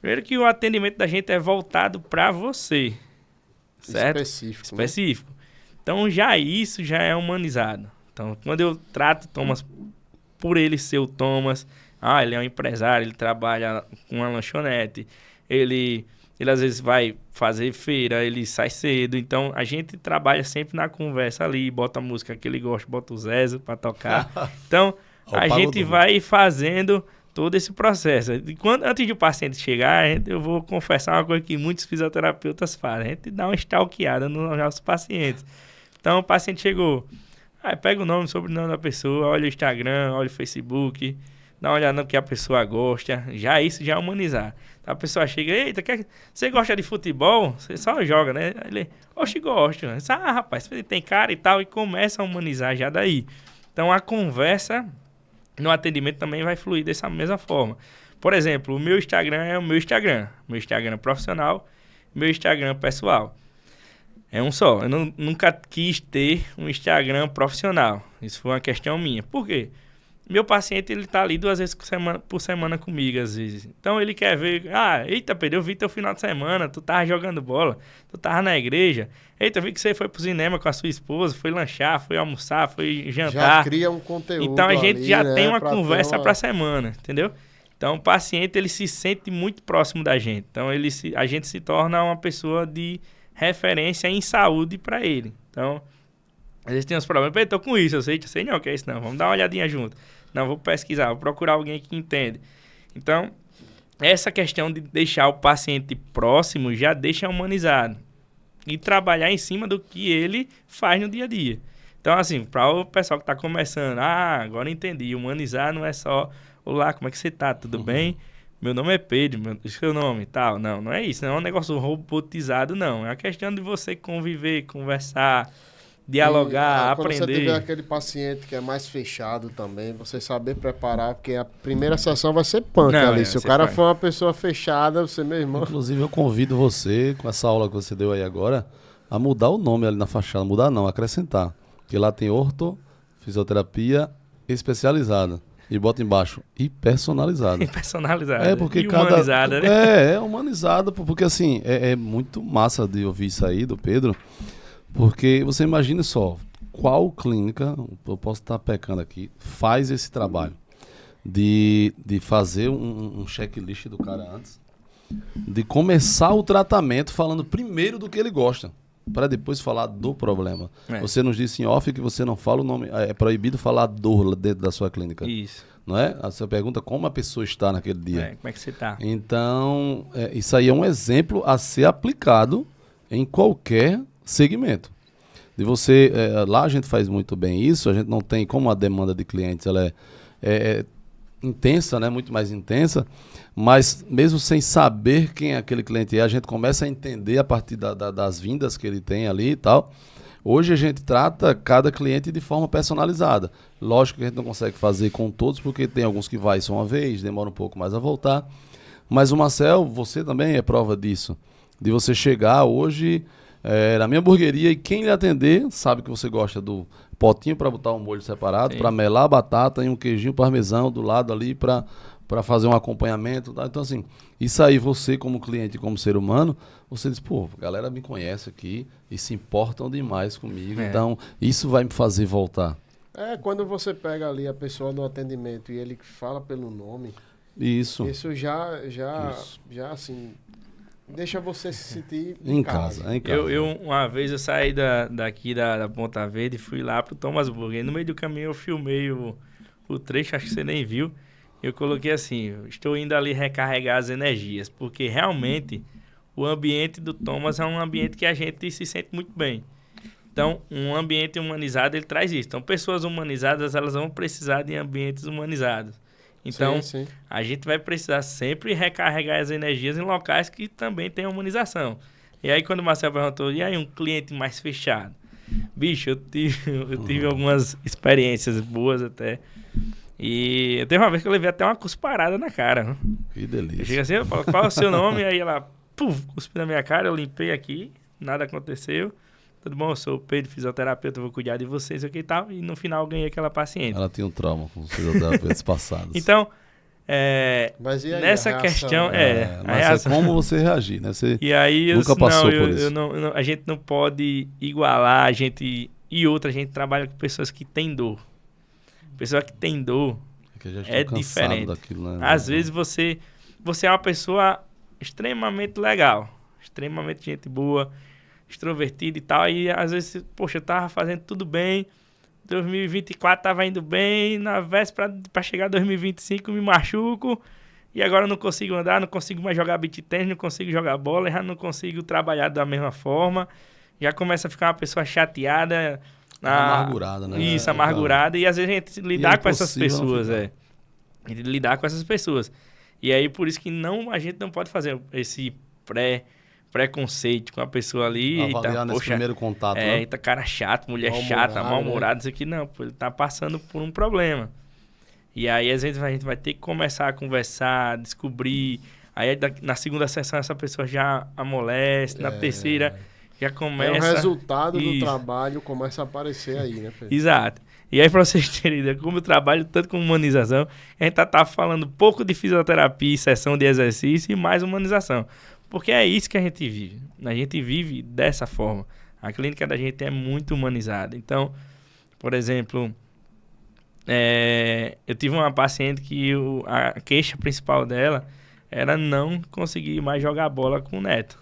Primeiro que o atendimento da gente é voltado para você, certo? Específico. Né? Então, isso já é humanizado. Então, quando eu trato Thomas por ele ser o Thomas, ele é um empresário, ele trabalha com uma lanchonete, ele às vezes vai fazer feira, ele sai cedo. Então, a gente trabalha sempre na conversa ali, bota a música que ele gosta, bota o Zezo para tocar. Então, a gente vai fazendo todo esse processo. E antes de o paciente chegar, eu vou confessar uma coisa que muitos fisioterapeutas fazem. A gente dá uma stalkeada nos nossos pacientes. Então, o paciente chegou, pega o nome, sobrenome da pessoa, olha o Instagram, olha o Facebook, dá uma olhada no que a pessoa gosta. Isso já é humanizar. Então, a pessoa chega, eita, você gosta de futebol? Você só joga, né? Ele, oxe, gosto. Rapaz, você tem cara e tal, e começa a humanizar já daí. Então, a conversa no atendimento também vai fluir dessa mesma forma. Por exemplo, o meu Instagram é o meu Instagram profissional, meu Instagram pessoal. É um só. Eu nunca quis ter um Instagram profissional. Isso foi uma questão minha. Por quê? Meu paciente, ele tá ali 2 vezes por semana comigo, às vezes. Então, ele quer ver... eita, Pedro, eu vi teu final de semana. Tu tava jogando bola. Tu tava na igreja. Eita, eu vi que você foi pro cinema com a sua esposa. Foi lanchar, foi almoçar, foi jantar. Já cria um conteúdo. Então, a gente ali, já né, tem uma conversa pra semana, entendeu? Então, o paciente, ele se sente muito próximo da gente. Então, a gente se torna uma pessoa de referência em saúde para ele. Então, às vezes tem uns problemas. Eu tô com isso, eu sei não, que é isso não. Vamos dar uma olhadinha junto. Não, vou pesquisar, vou procurar alguém que entende. Então, essa questão de deixar o paciente próximo já deixa humanizado. E trabalhar em cima do que ele faz no dia a dia. Então, assim, para o pessoal que está começando, agora entendi, humanizar não é só, olá, como é que você tá? Tudo bem? Meu nome é Pedro, seu nome e tal. Não é isso, não é um negócio robotizado, não. É uma questão de você conviver, conversar, dialogar, aprender. Quando você tiver aquele paciente que é mais fechado também, você saber preparar, porque a primeira sessão vai ser punk ali. Se o cara for uma pessoa fechada, você mesmo... Inclusive, eu convido você, com essa aula que você deu aí agora, a mudar o nome ali na fachada. Mudar não, acrescentar. Porque lá tem fisioterapia especializada. E bota embaixo, e personalizada. E personalizada. É, porque e humanizada, né? É humanizada, porque assim, é muito massa de ouvir isso aí do Pedro, porque você imagina só, qual clínica, eu posso estar pecando aqui, faz esse trabalho de fazer um checklist do cara antes, de começar o tratamento falando primeiro do que ele gosta, para depois falar do problema. Você nos disse em off que você não fala o nome, é proibido falar dor dentro da sua clínica. Isso. Não é? A sua pergunta como a pessoa está naquele dia. Como é que você está? Então, isso aí é um exemplo a ser aplicado em qualquer segmento. De você, lá a gente faz muito bem isso, a gente não tem, como a demanda de clientes ela é intensa, né? Muito mais intensa, mas mesmo sem saber quem aquele cliente é, a gente começa a entender a partir das vindas que ele tem ali e tal. Hoje a gente trata cada cliente de forma personalizada. Lógico que a gente não consegue fazer com todos, porque tem alguns que vai só uma vez, demora um pouco mais a voltar. Mas o Marcel, você também é prova disso. De você chegar hoje na minha hamburgueria e quem lhe atender sabe que você gosta do potinho para botar um molho separado, para melar a batata e um queijinho parmesão do lado ali para fazer um acompanhamento. Tá? Então, assim, isso aí você como cliente, como ser humano, você diz, pô, a galera me conhece aqui e se importam demais comigo, então isso vai me fazer voltar. Quando você pega ali a pessoa no atendimento e ele fala pelo nome, isso já assim, deixa você se sentir em casa. Eu uma vez eu saí daqui da Ponta Verde e fui lá pro Thomas Burger. No meio do caminho eu filmei o trecho, acho que você nem viu. Eu coloquei assim, estou indo ali recarregar as energias, porque realmente o ambiente do Thomas é um ambiente que a gente se sente muito bem. Então, um ambiente humanizado, ele traz isso. Então, pessoas humanizadas, elas vão precisar de ambientes humanizados. Então, sim. A gente vai precisar sempre recarregar as energias em locais que também tem humanização. E aí, quando o Marcelo perguntou, e aí um cliente mais fechado? Bicho, eu tive algumas experiências boas até. E teve uma vez que eu levei até uma cusparada na cara. Que delícia. Eu cheguei assim, eu falo, qual é o seu nome? Aí ela, cuspiu na minha cara, eu limpei aqui, nada aconteceu. Tudo bom, eu sou o Pedro, fisioterapeuta, vou cuidar de vocês aqui e tal. E no final eu ganhei aquela paciente. Ela tinha um trauma com os fisioterapeutas passados. Então, mas e aí, nessa questão, mas como você reagir, né? Você e aí nunca passou por isso. A gente não pode igualar, a gente trabalha com pessoas que têm dor. Pessoa que tem dor é diferente. Daquilo, né? Às vezes você é uma pessoa extremamente legal, extremamente gente boa, extrovertida e tal, e às vezes, poxa, eu tava fazendo tudo bem, 2024 tava indo bem, na véspera para chegar 2025 me machuco, e agora eu não consigo andar, não consigo mais jogar beach tennis, não consigo jogar bola, já não consigo trabalhar da mesma forma, já começa a ficar uma pessoa chateada, amargurada, né? Isso, amargurada, e às vezes a gente lidar com essas pessoas, lidar com essas pessoas. E aí, por isso que a gente não pode fazer esse preconceito com a pessoa ali. Avaliar nesse primeiro contato, né? Eita, cara chato, mulher chata, mal-humorada, isso aqui não, pô, ele tá passando por um problema. E aí, às vezes, a gente vai ter que começar a conversar, descobrir. Aí, na segunda sessão, essa pessoa já amolece, na terceira já começa... o resultado do trabalho começa a aparecer aí, né, Pedro? Exato. E aí, para vocês terem ideia, como eu trabalho tanto com humanização, a gente tá falando pouco de fisioterapia, sessão de exercício e mais humanização. Porque é isso que a gente vive. A gente vive dessa forma. A clínica da gente é muito humanizada. Então, por exemplo, eu tive uma paciente que a queixa principal dela era não conseguir mais jogar bola com o neto.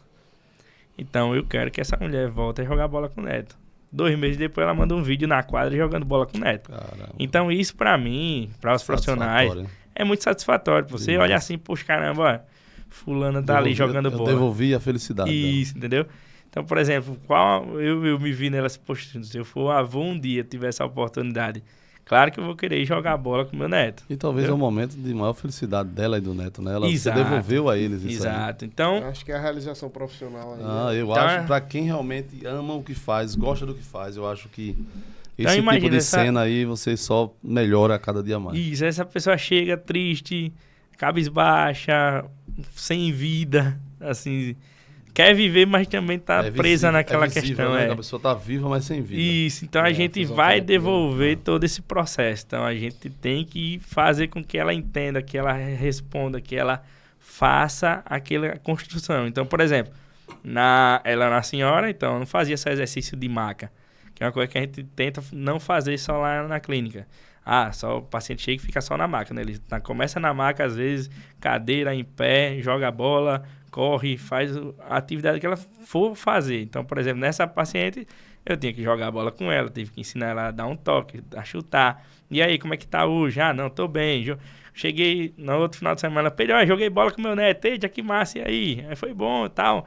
Então, eu quero que essa mulher volte a jogar bola com o neto. 2 meses depois, ela manda um vídeo na quadra jogando bola com o neto. Caramba. Então, isso pra mim, para os profissionais, é muito satisfatório. Você olha assim, poxa, caramba, fulana tá ali jogando bola. Eu devolvi a felicidade Isso, dela. Entendeu? Então, por exemplo, eu me vi nela, poxa, se eu for avô um dia, tiver essa oportunidade, claro que eu vou querer jogar bola com meu neto. E talvez é o momento de maior felicidade dela e do neto, né? Você devolveu a eles isso. Exato. Então, eu acho que é a realização profissional aí. Eu acho, pra quem realmente ama o que faz, gosta do que faz, eu acho que esse então, tipo de cena aí, você só melhora a cada dia mais. Isso, essa pessoa chega triste, cabisbaixa, sem vida, assim, quer viver, mas também tá presa naquela visível, questão. Né? A pessoa tá viva, mas sem vida. Isso, então a gente vai devolver todo esse processo. Então a gente tem que fazer com que ela entenda, que ela responda, que ela faça aquela construção. Então, por exemplo, ela na senhora, então, não fazia esse exercício de maca, que é uma coisa que a gente tenta não fazer só lá na clínica. Só o paciente chega e fica só na maca, né? Ele começa na maca, às vezes, cadeira, em pé, joga a bola, corre, faz a atividade que ela for fazer. Então, por exemplo, nessa paciente, eu tinha que jogar a bola com ela, tive que ensinar ela a dar um toque, a chutar. E aí, como é que tá hoje? Não, tô bem. Cheguei no outro final de semana, Pedro, joguei bola com meu neto, eita, que massa, e aí? Aí foi bom e tal.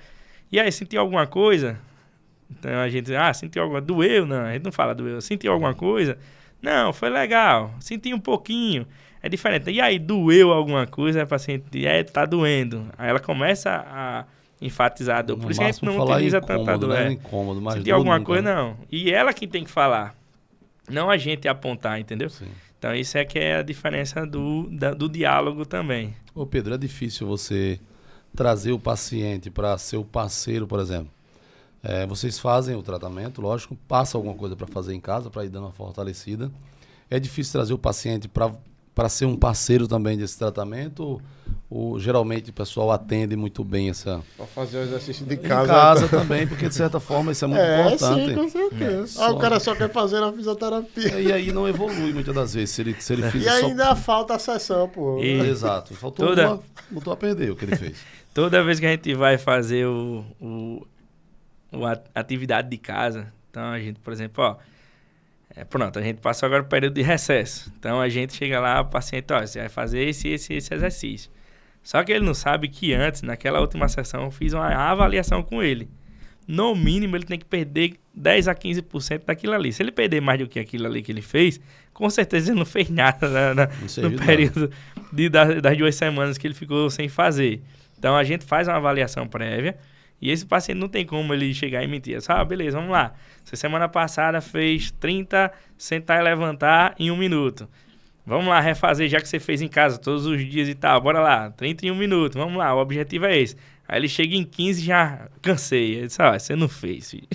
E aí, sentiu alguma coisa? Então a gente, sentiu alguma coisa? Doeu? Não, a gente não fala doeu. Sentiu alguma coisa? Não, foi legal. Senti um pouquinho. É diferente. E aí, doeu alguma coisa? A paciente, tá doendo. Aí ela começa a enfatizar a dor. Por isso que a gente não utiliza tanta dor. Incômodo, mas sentir alguma coisa, não. E ela que tem que falar. Não a gente apontar, entendeu? Sim. Então, isso é que é a diferença do diálogo também. Ô Pedro, é difícil você trazer o paciente para ser o parceiro, por exemplo. Vocês fazem o tratamento, lógico, passa alguma coisa para fazer em casa, para ir dando uma fortalecida. É difícil trazer o paciente para ser um parceiro também desse tratamento? Ou geralmente o pessoal atende muito bem essa... Para fazer o exercício de casa. Em casa também, porque de certa forma isso é muito importante. Sim, com certeza. O cara só quer fazer a fisioterapia. E aí não evolui muitas das vezes, se ele fizer e ainda falta a sessão, pô. Exato, faltou voltou a perder o que ele fez. Toda vez que a gente vai fazer a atividade de casa, então a gente, por exemplo, pronto, a gente passou agora o período de recesso. Então a gente chega lá, o paciente, você vai fazer esse exercício. Só que ele não sabe que antes, naquela última sessão, eu fiz uma avaliação com ele. No mínimo, ele tem que perder 10 a 15% daquilo ali. Se ele perder mais do que aquilo ali que ele fez, com certeza ele não fez nada no período das 2 semanas que ele ficou sem fazer. Então a gente faz uma avaliação prévia. E esse paciente não tem como ele chegar e mentir. Beleza, vamos lá. Você semana passada fez 30, sentar e levantar em 1 minuto. Vamos lá, refazer, já que você fez em casa todos os dias e tal. Bora lá, 31 minutos, vamos lá, o objetivo é esse. Aí ele chega em 15 e já cansei. Ele diz, você não fez, filho.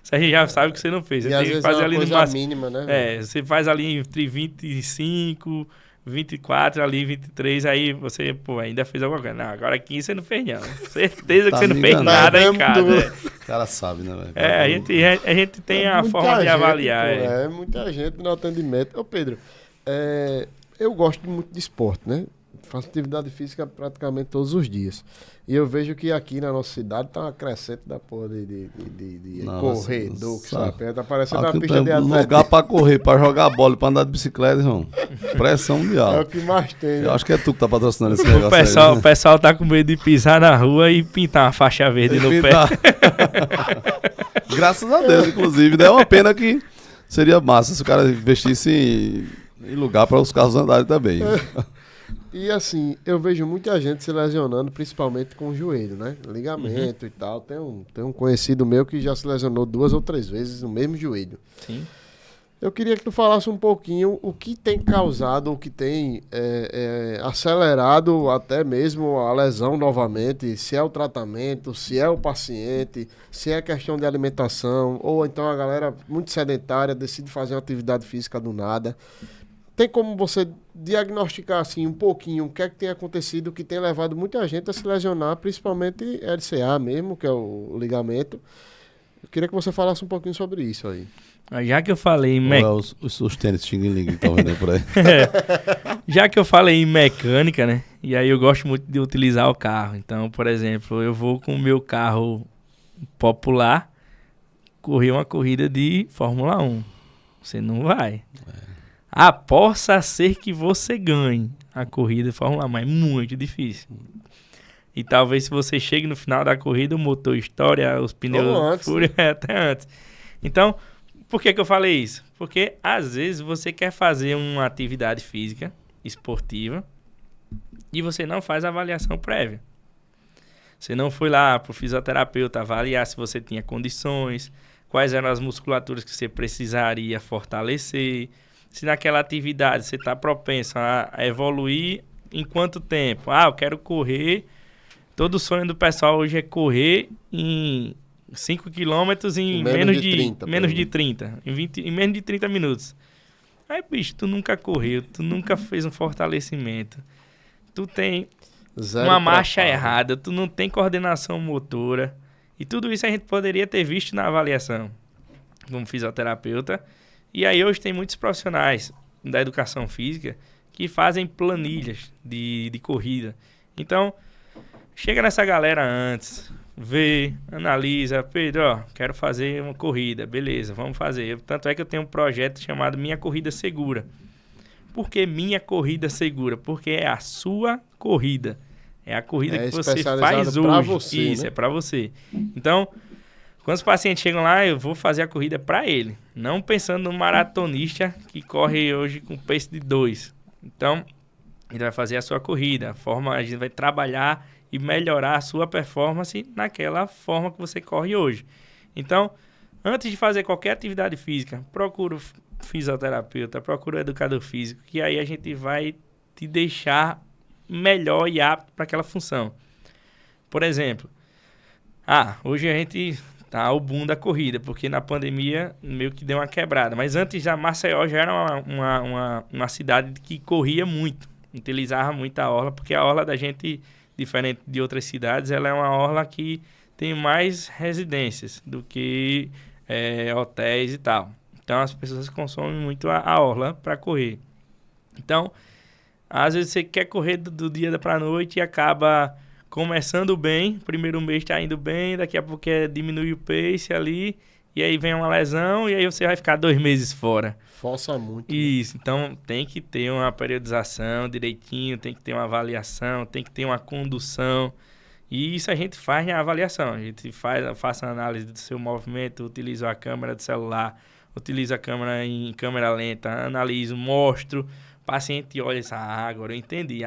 Você já sabe que você não fez. Você tem que fazer ali no máximo. Mínima, né? Você faz ali entre 25... 24, ali 23, aí você, ainda fez alguma coisa. Não, agora 15 você não fez, não. Certeza que você não fez nada em casa. O cara sabe, né, velho? A gente tem a forma de avaliar. Muita gente no atendimento. Ô, Pedro, eu gosto muito de esporte, né? Faço atividade física praticamente todos os dias. E eu vejo que aqui na nossa cidade tá uma crescente da porra de corredor, que sabe? Tá parecendo uma pista de atleta. Lugar pra correr, pra jogar bola, pra andar de bicicleta, irmão. Pressão mundial. É o que mais tem. Né? Eu acho que é tu que tá patrocinando esse negócio aí, né? O pessoal tá com medo de pisar na rua e pintar uma faixa verde no pé. Graças a Deus, inclusive. É uma pena que seria massa se o cara investisse em lugar para os carros andarem também. E assim, eu vejo muita gente se lesionando, principalmente com o joelho, né? Ligamento e tal. Tem um conhecido meu que já se lesionou 2 ou 3 vezes no mesmo joelho. Sim. Eu queria que tu falasse um pouquinho o que tem causado, o que tem acelerado até mesmo a lesão novamente, se é o tratamento, se é o paciente, se é questão de alimentação, ou então a galera muito sedentária decide fazer uma atividade física do nada. Tem como você diagnosticar assim um pouquinho o que é que tem acontecido que tem levado muita gente a se lesionar, principalmente LCA mesmo, que é o ligamento. Eu queria que você falasse um pouquinho sobre isso aí. Já que eu falei em os tênis xing-ling que estão vendendo por aí. Já que eu falei em mecânica, né? E aí eu gosto muito de utilizar o carro. Então, por exemplo, eu vou com o meu carro popular correr uma corrida de Fórmula 1. Você não vai. Possa ser que você ganhe a corrida de Fórmula 1, mas é muito difícil. E talvez se você chegue no final da corrida, o motor estoure, os pneus furem até antes. Então, por que eu falei isso? Porque às vezes você quer fazer uma atividade física, esportiva, e você não faz a avaliação prévia. Você não foi lá para o fisioterapeuta avaliar se você tinha condições, quais eram as musculaturas que você precisaria fortalecer, se naquela atividade você está propenso a evoluir em quanto tempo. Eu quero correr todo o sonho do pessoal hoje é correr em 5 quilômetros em menos de 30. Em menos de 30 minutos. Aí, bicho, tu nunca correu, tu nunca fez um fortalecimento. Tu tem uma marcha errada, tu não tem coordenação motora. E tudo isso a gente poderia ter visto na avaliação como fisioterapeuta. E aí hoje tem muitos profissionais da educação física que fazem planilhas de corrida. Então, chega nessa galera antes, vê, analisa, Pedro, ó, quero fazer uma corrida, beleza, vamos fazer. Tanto é que eu tenho um projeto chamado Minha Corrida Segura. Por que Minha Corrida Segura? Porque é a sua corrida. É a corrida que você faz hoje. Pra você, isso, né? é pra você. Então, quando os pacientes chegam lá, eu vou fazer a corrida para ele. Não pensando no maratonista que corre hoje com pace de 2. Então, ele vai fazer a sua corrida. A gente vai trabalhar e melhorar a sua performance naquela forma que você corre hoje. Então, antes de fazer qualquer atividade física, procura o fisioterapeuta, procura o educador físico, que aí a gente vai te deixar melhor e apto para aquela função. Por exemplo, hoje a gente tá o boom da corrida, porque na pandemia meio que deu uma quebrada. Mas antes, Maceió já era uma cidade que corria muito, utilizava muito a orla, porque a orla da gente, diferente de outras cidades, ela é uma orla que tem mais residências do que hotéis e tal. Então as pessoas consomem muito a orla para correr. Então, às vezes você quer correr do dia para a noite e acaba começando bem, primeiro mês está indo bem, daqui a pouco diminui o pace ali, e aí vem uma lesão, e aí você vai ficar 2 meses fora. Força muito. Isso, então tem que ter uma periodização direitinho, tem que ter uma avaliação, tem que ter uma condução, e isso a gente faz na avaliação. A gente faça a análise do seu movimento, utiliza a câmera do celular, utiliza a câmera em câmera lenta, analiso, mostro. O paciente olha e diz, agora eu entendi.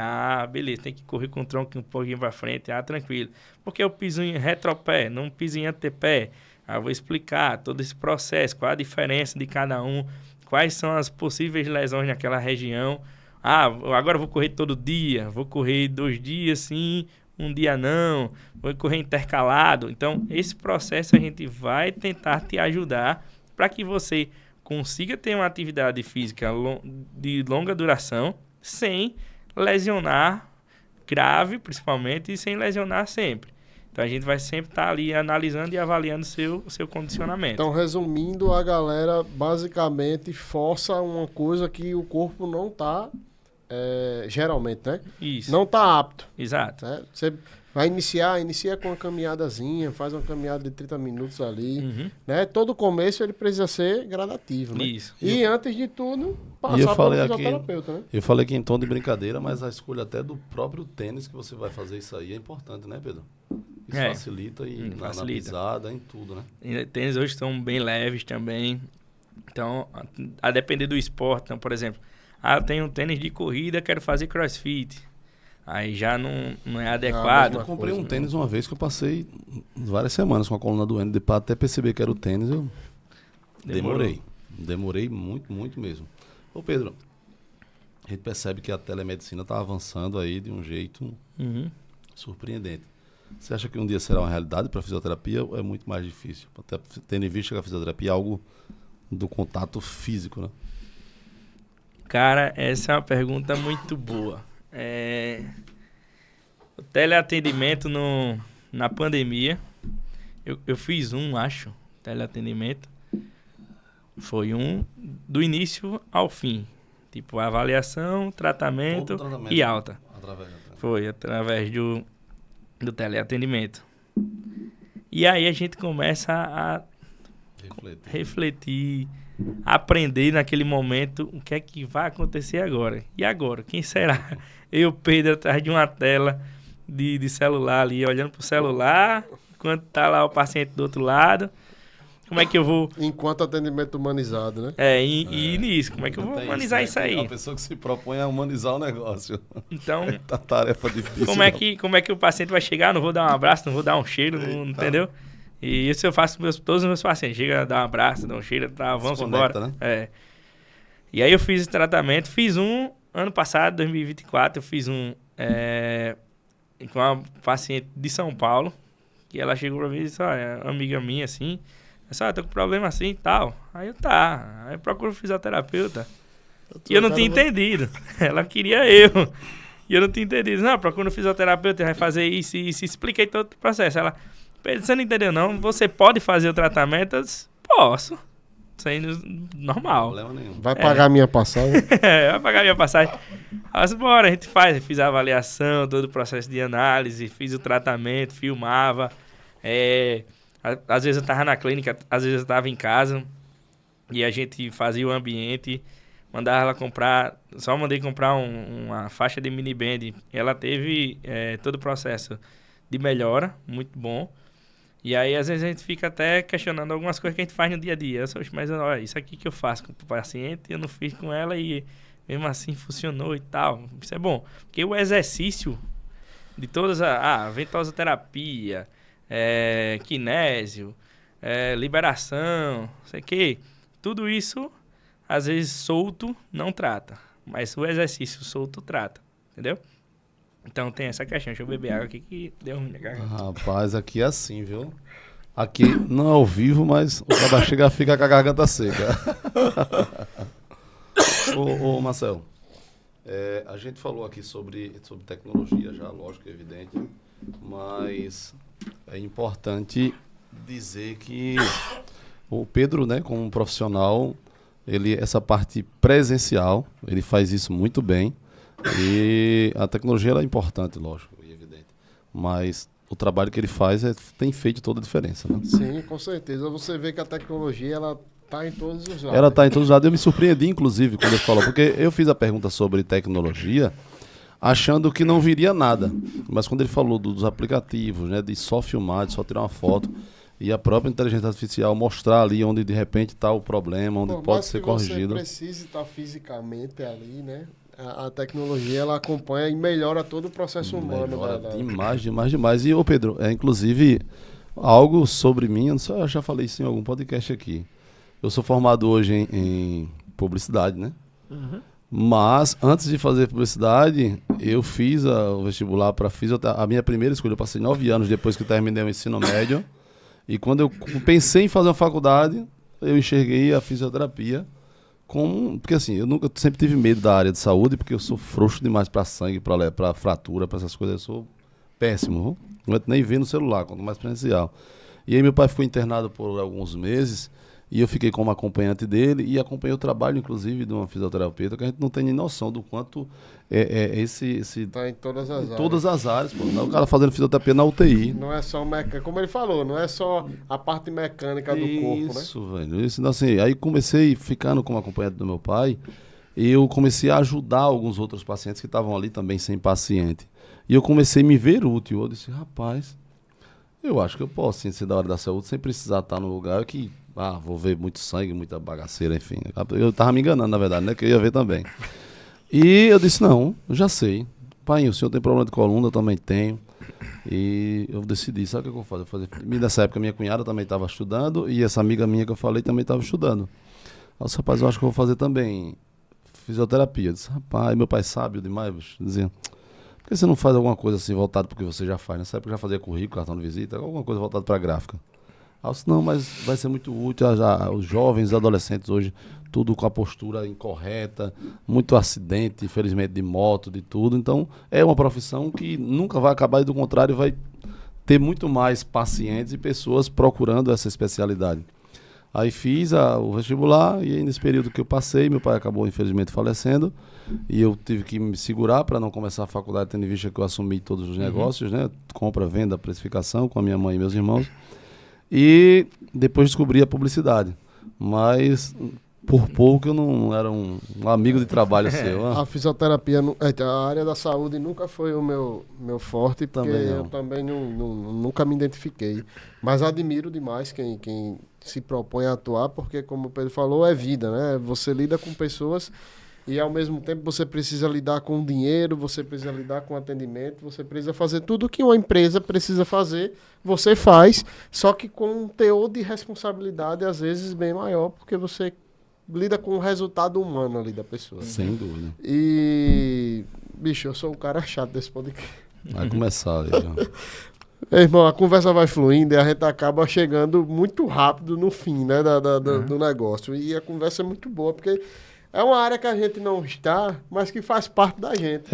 Beleza, tem que correr com o tronco um pouquinho para frente. Tranquilo. Porque eu piso em retropé, não piso em antepé. Eu vou explicar todo esse processo, qual a diferença de cada um, quais são as possíveis lesões naquela região. Agora eu vou correr todo dia, vou correr 2 dias sim, 1 dia não, vou correr intercalado. Então, esse processo a gente vai tentar te ajudar para que você consiga ter uma atividade física de longa duração, sem lesionar grave, principalmente, e sem lesionar sempre. Então, a gente vai sempre estar ali analisando e avaliando o seu condicionamento. Então, resumindo, a galera basicamente força uma coisa que o corpo não está, geralmente, né? Isso. Não está apto. Exato. Né? Você vai inicia com uma caminhadazinha, faz uma caminhada de 30 minutos ali, né? Todo começo ele precisa ser gradativo, né? Isso. E antes de tudo, passar para o fisioterapeuta, né? Eu falei aqui em tom de brincadeira, mas a escolha até do próprio tênis que você vai fazer isso aí é importante, né, Pedro? Isso facilita na pisada, em tudo, né? E tênis hoje estão bem leves também. Então, a depender do esporte, então, por exemplo, eu tenho um tênis de corrida, quero fazer crossfit. Aí já não é adequado. Eu comprei um tênis uma vez que eu passei várias semanas com a coluna doendo, depois até perceber que era o tênis, eu demorei muito, muito mesmo. Ô Pedro, a gente percebe que a telemedicina está avançando aí de um jeito surpreendente. Você acha que um dia será uma realidade para a fisioterapia ou é muito mais difícil? Até tendo em vista que a fisioterapia é algo do contato físico, né? Cara, essa é uma pergunta muito boa. O teleatendimento na pandemia, eu fiz teleatendimento. Foi do início ao fim. Tipo, avaliação, tratamento e alta. Foi através do teleatendimento. E aí a gente começa a refletir, aprender naquele momento o que é que vai acontecer agora. E agora? Quem será? Eu, Pedro, atrás de uma tela de celular ali, olhando pro celular, enquanto tá lá o paciente do outro lado. Como é que eu vou... Enquanto atendimento humanizado, né? E nisso, como é que eu vou humanizar isso aí? É uma pessoa que se propõe a humanizar o negócio. Então... É uma tarefa difícil. Como é que o paciente vai chegar? Não vou dar um abraço, não vou dar um cheiro, entendeu? E isso eu faço com todos os meus pacientes. Chega, dá um abraço, dá um cheiro, tá, vamos embora. Né? E aí eu fiz esse tratamento. Fiz ano passado, 2024, eu fiz com uma paciente de São Paulo, que ela chegou pra mim e disse, olha, amiga minha, assim, eu tô com problema assim e tal. Aí aí eu procuro fisioterapeuta. E eu não tinha entendido. Ela queria eu. E eu não tinha entendido. Não, procura um fisioterapeuta, vai fazer isso e isso. Expliquei todo o processo. Ela, Pedro, você não entendeu não? Você pode fazer o tratamento? Eu disse, posso. Sendo normal. Problema nenhum. Vai pagar a minha passagem? Vai pagar a minha passagem. Ela disse, bora, a gente faz. Eu fiz a avaliação, todo o processo de análise, fiz o tratamento, filmava. Às vezes eu tava na clínica, às vezes eu tava em casa. E a gente fazia o ambiente, mandava ela comprar, só mandei comprar uma faixa de mini band. Ela teve todo o processo de melhora, muito bom. E aí, às vezes, a gente fica até questionando algumas coisas que a gente faz no dia a dia. Mas olha, isso aqui que eu faço com o paciente, eu não fiz com ela e mesmo assim funcionou e tal. Isso é bom. Porque o exercício de todas ventosoterapia, kinésio, liberação, sei o quê. Tudo isso, às vezes, solto não trata. Mas o exercício solto trata. Entendeu? Então tem essa questão. Deixa eu beber água aqui que deu ruim na garganta. Rapaz, aqui é assim, viu? Aqui não é ao vivo, mas o cara chega fica com a garganta seca. Ô Marcelo, a gente falou aqui sobre tecnologia já, lógico, é evidente. Mas é importante dizer que o Pedro, né, como profissional, essa parte presencial, ele faz isso muito bem. E a tecnologia ela é importante, lógico, e evidente. Mas o trabalho que ele faz tem feito toda a diferença, né? Sim, com certeza. Você vê que a tecnologia, ela tá em todos os lados. Ela está em todos os lados. Eu me surpreendi, inclusive, quando ele falou, porque eu fiz a pergunta sobre tecnologia, achando que não viria nada. Mas quando ele falou dos aplicativos, né, de só filmar, de só tirar uma foto, e a própria inteligência artificial mostrar ali onde de repente está o problema, onde pode ser corrigido. Você precisa estar fisicamente ali, né? A tecnologia, ela acompanha e melhora todo o processo humano. Demais. E, ô Pedro, inclusive, algo sobre mim, eu não sei, eu já falei isso em algum podcast aqui. Eu sou formado hoje em publicidade, né? Uhum. Mas, antes de fazer publicidade, eu fiz o vestibular para fisioterapia. A minha primeira escolha, eu passei 9 anos depois que terminei o ensino médio. E quando eu pensei em fazer uma faculdade, eu enxerguei a fisioterapia porque assim, sempre tive medo da área de saúde, porque eu sou frouxo demais para sangue, para fratura, para essas coisas, eu sou péssimo, não aguento nem ver no celular, quanto mais presencial. E aí meu pai ficou internado por alguns meses, e eu fiquei como acompanhante dele, e acompanhei o trabalho, inclusive, de uma fisioterapeuta, que a gente não tem nem noção do quanto esse tá em todas as áreas. Todas as áreas, pô. O cara fazendo fisioterapia na UTI. Não é só como ele falou, não é só a parte mecânica do corpo, né? Isso, velho. Então, assim, aí comecei ficando como acompanhante do meu pai, e eu comecei a ajudar alguns outros pacientes que estavam ali também sem paciente. E eu comecei a me ver útil. Eu disse, rapaz, eu acho que eu posso sim, ser da área da saúde sem precisar estar no lugar que, vou ver muito sangue, muita bagaceira, enfim. Eu tava me enganando, na verdade, né? Que eu ia ver também. E eu disse, não, eu já sei. Pai, o senhor tem problema de coluna, eu também tenho. E eu decidi, sabe o que eu vou fazer? Nessa época, minha cunhada também estava estudando e essa amiga minha que eu falei também estava estudando. Eu disse, rapaz, eu acho que eu vou fazer também fisioterapia. Eu disse, rapaz, meu pai sábio demais, bicho. Dizia, por que você não faz alguma coisa assim voltada para o que você já faz? Nessa época eu já fazia currículo, cartão de visita, alguma coisa voltada para a gráfica. Aí eu disse, não, mas vai ser muito útil. Os jovens, os adolescentes hoje, tudo com a postura incorreta, muito acidente, infelizmente, de moto, de tudo. Então, é uma profissão que nunca vai acabar e, do contrário, vai ter muito mais pacientes e pessoas procurando essa especialidade. Aí fiz o vestibular e aí, nesse período que eu passei, meu pai acabou, infelizmente, falecendo e eu tive que me segurar para não começar a faculdade, tendo em vista que eu assumi todos os negócios, né? Compra, venda, precificação com a minha mãe e meus irmãos. E depois descobri a publicidade. Mas por pouco eu não era um amigo de trabalho seu. A fisioterapia, a área da saúde nunca foi o meu forte, porque eu também nunca me identifiquei. Mas admiro demais quem se propõe a atuar, porque, como o Pedro falou, é vida, né? Você lida com pessoas e, ao mesmo tempo, você precisa lidar com dinheiro, você precisa lidar com atendimento, você precisa fazer tudo que uma empresa precisa fazer, você faz, só que com um teor de responsabilidade, às vezes, bem maior, porque você lida com o resultado humano ali da pessoa. Sem dúvida. E, bicho, eu sou um cara chato desse podcast. Vai começar ali, ó. Irmão, a conversa vai fluindo e a gente acaba chegando muito rápido no fim, né, do negócio. E a conversa é muito boa, porque é uma área que a gente não está, mas que faz parte da gente.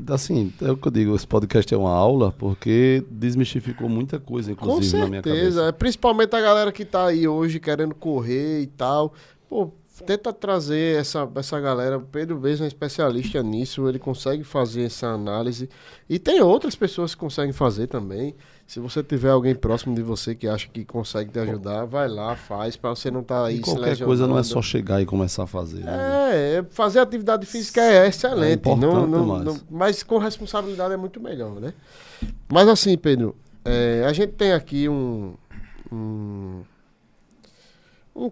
Assim, é o que eu digo, esse podcast é uma aula, porque desmistificou muita coisa, inclusive, na minha cabeça. Com certeza, principalmente a galera que tá aí hoje querendo correr e tal. Pô, tenta trazer essa galera. O Pedro mesmo é especialista nisso, ele consegue fazer essa análise. E tem outras pessoas que conseguem fazer também. Se você tiver alguém próximo de você que acha que consegue te ajudar, vai lá, faz, para você não estar aí se lesionando. Qualquer coisa não é só chegar e começar a fazer. Né? Fazer atividade física é excelente. Demais. Mas com responsabilidade é muito melhor, né? Mas assim, Pedro, a gente tem aqui um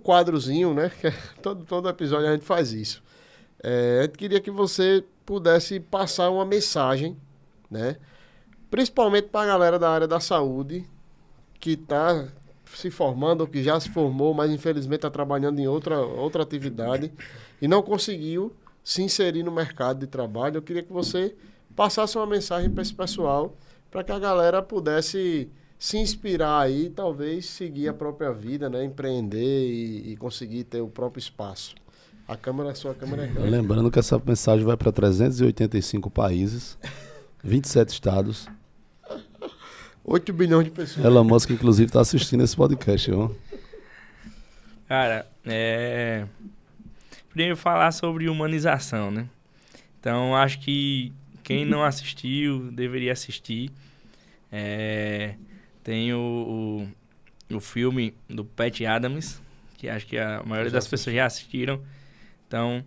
quadrozinho, né? Que todo episódio a gente faz isso. A gente queria que você pudesse passar uma mensagem, né? Principalmente para a galera da área da saúde que está se formando ou que já se formou, mas infelizmente está trabalhando em outra atividade e não conseguiu se inserir no mercado de trabalho. Eu queria que você passasse uma mensagem para esse pessoal, para que a galera pudesse se inspirar aí, talvez seguir a própria vida, né? Empreender e conseguir ter o próprio espaço. A sua câmera é grande. Lembrando que essa mensagem vai para 385 países, 27 estados. 8 bilhões de pessoas. Elon Musk, inclusive, está assistindo esse podcast, viu? Cara, primeiro falar sobre humanização, né? Então, acho que quem não assistiu deveria assistir. Tem o filme do Pat Adams, que acho que a maioria das pessoas já assistiram. Então,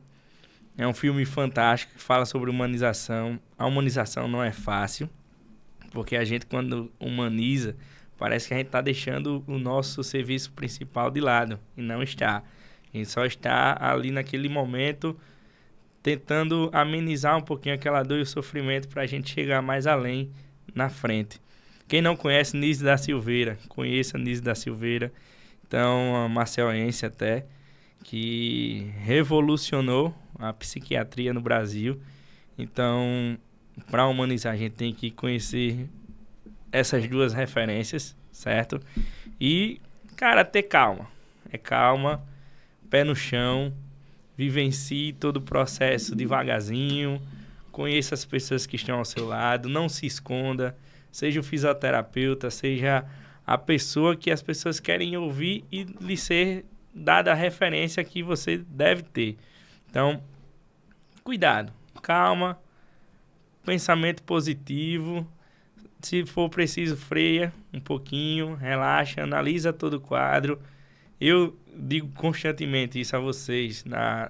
é um filme fantástico que fala sobre humanização. A humanização não é fácil, porque a gente, quando humaniza, parece que a gente está deixando o nosso serviço principal de lado, e não está. A gente só está ali naquele momento tentando amenizar um pouquinho aquela dor e o sofrimento para a gente chegar mais além na frente. Quem não conhece Nise da Silveira, conheça Nise da Silveira. Então, a marcelense até, que revolucionou a psiquiatria no Brasil. Então, para humanizar, a gente tem que conhecer essas duas referências, certo? E, cara, ter calma. Calma, pé no chão, vivencie todo o processo devagarzinho, conheça as pessoas que estão ao seu lado, não se esconda, seja o fisioterapeuta, seja a pessoa que as pessoas querem ouvir e lhe ser dada a referência que você deve ter. Então, cuidado, calma, pensamento positivo, se for preciso, freia um pouquinho, relaxa, analisa todo o quadro. Eu digo constantemente isso a vocês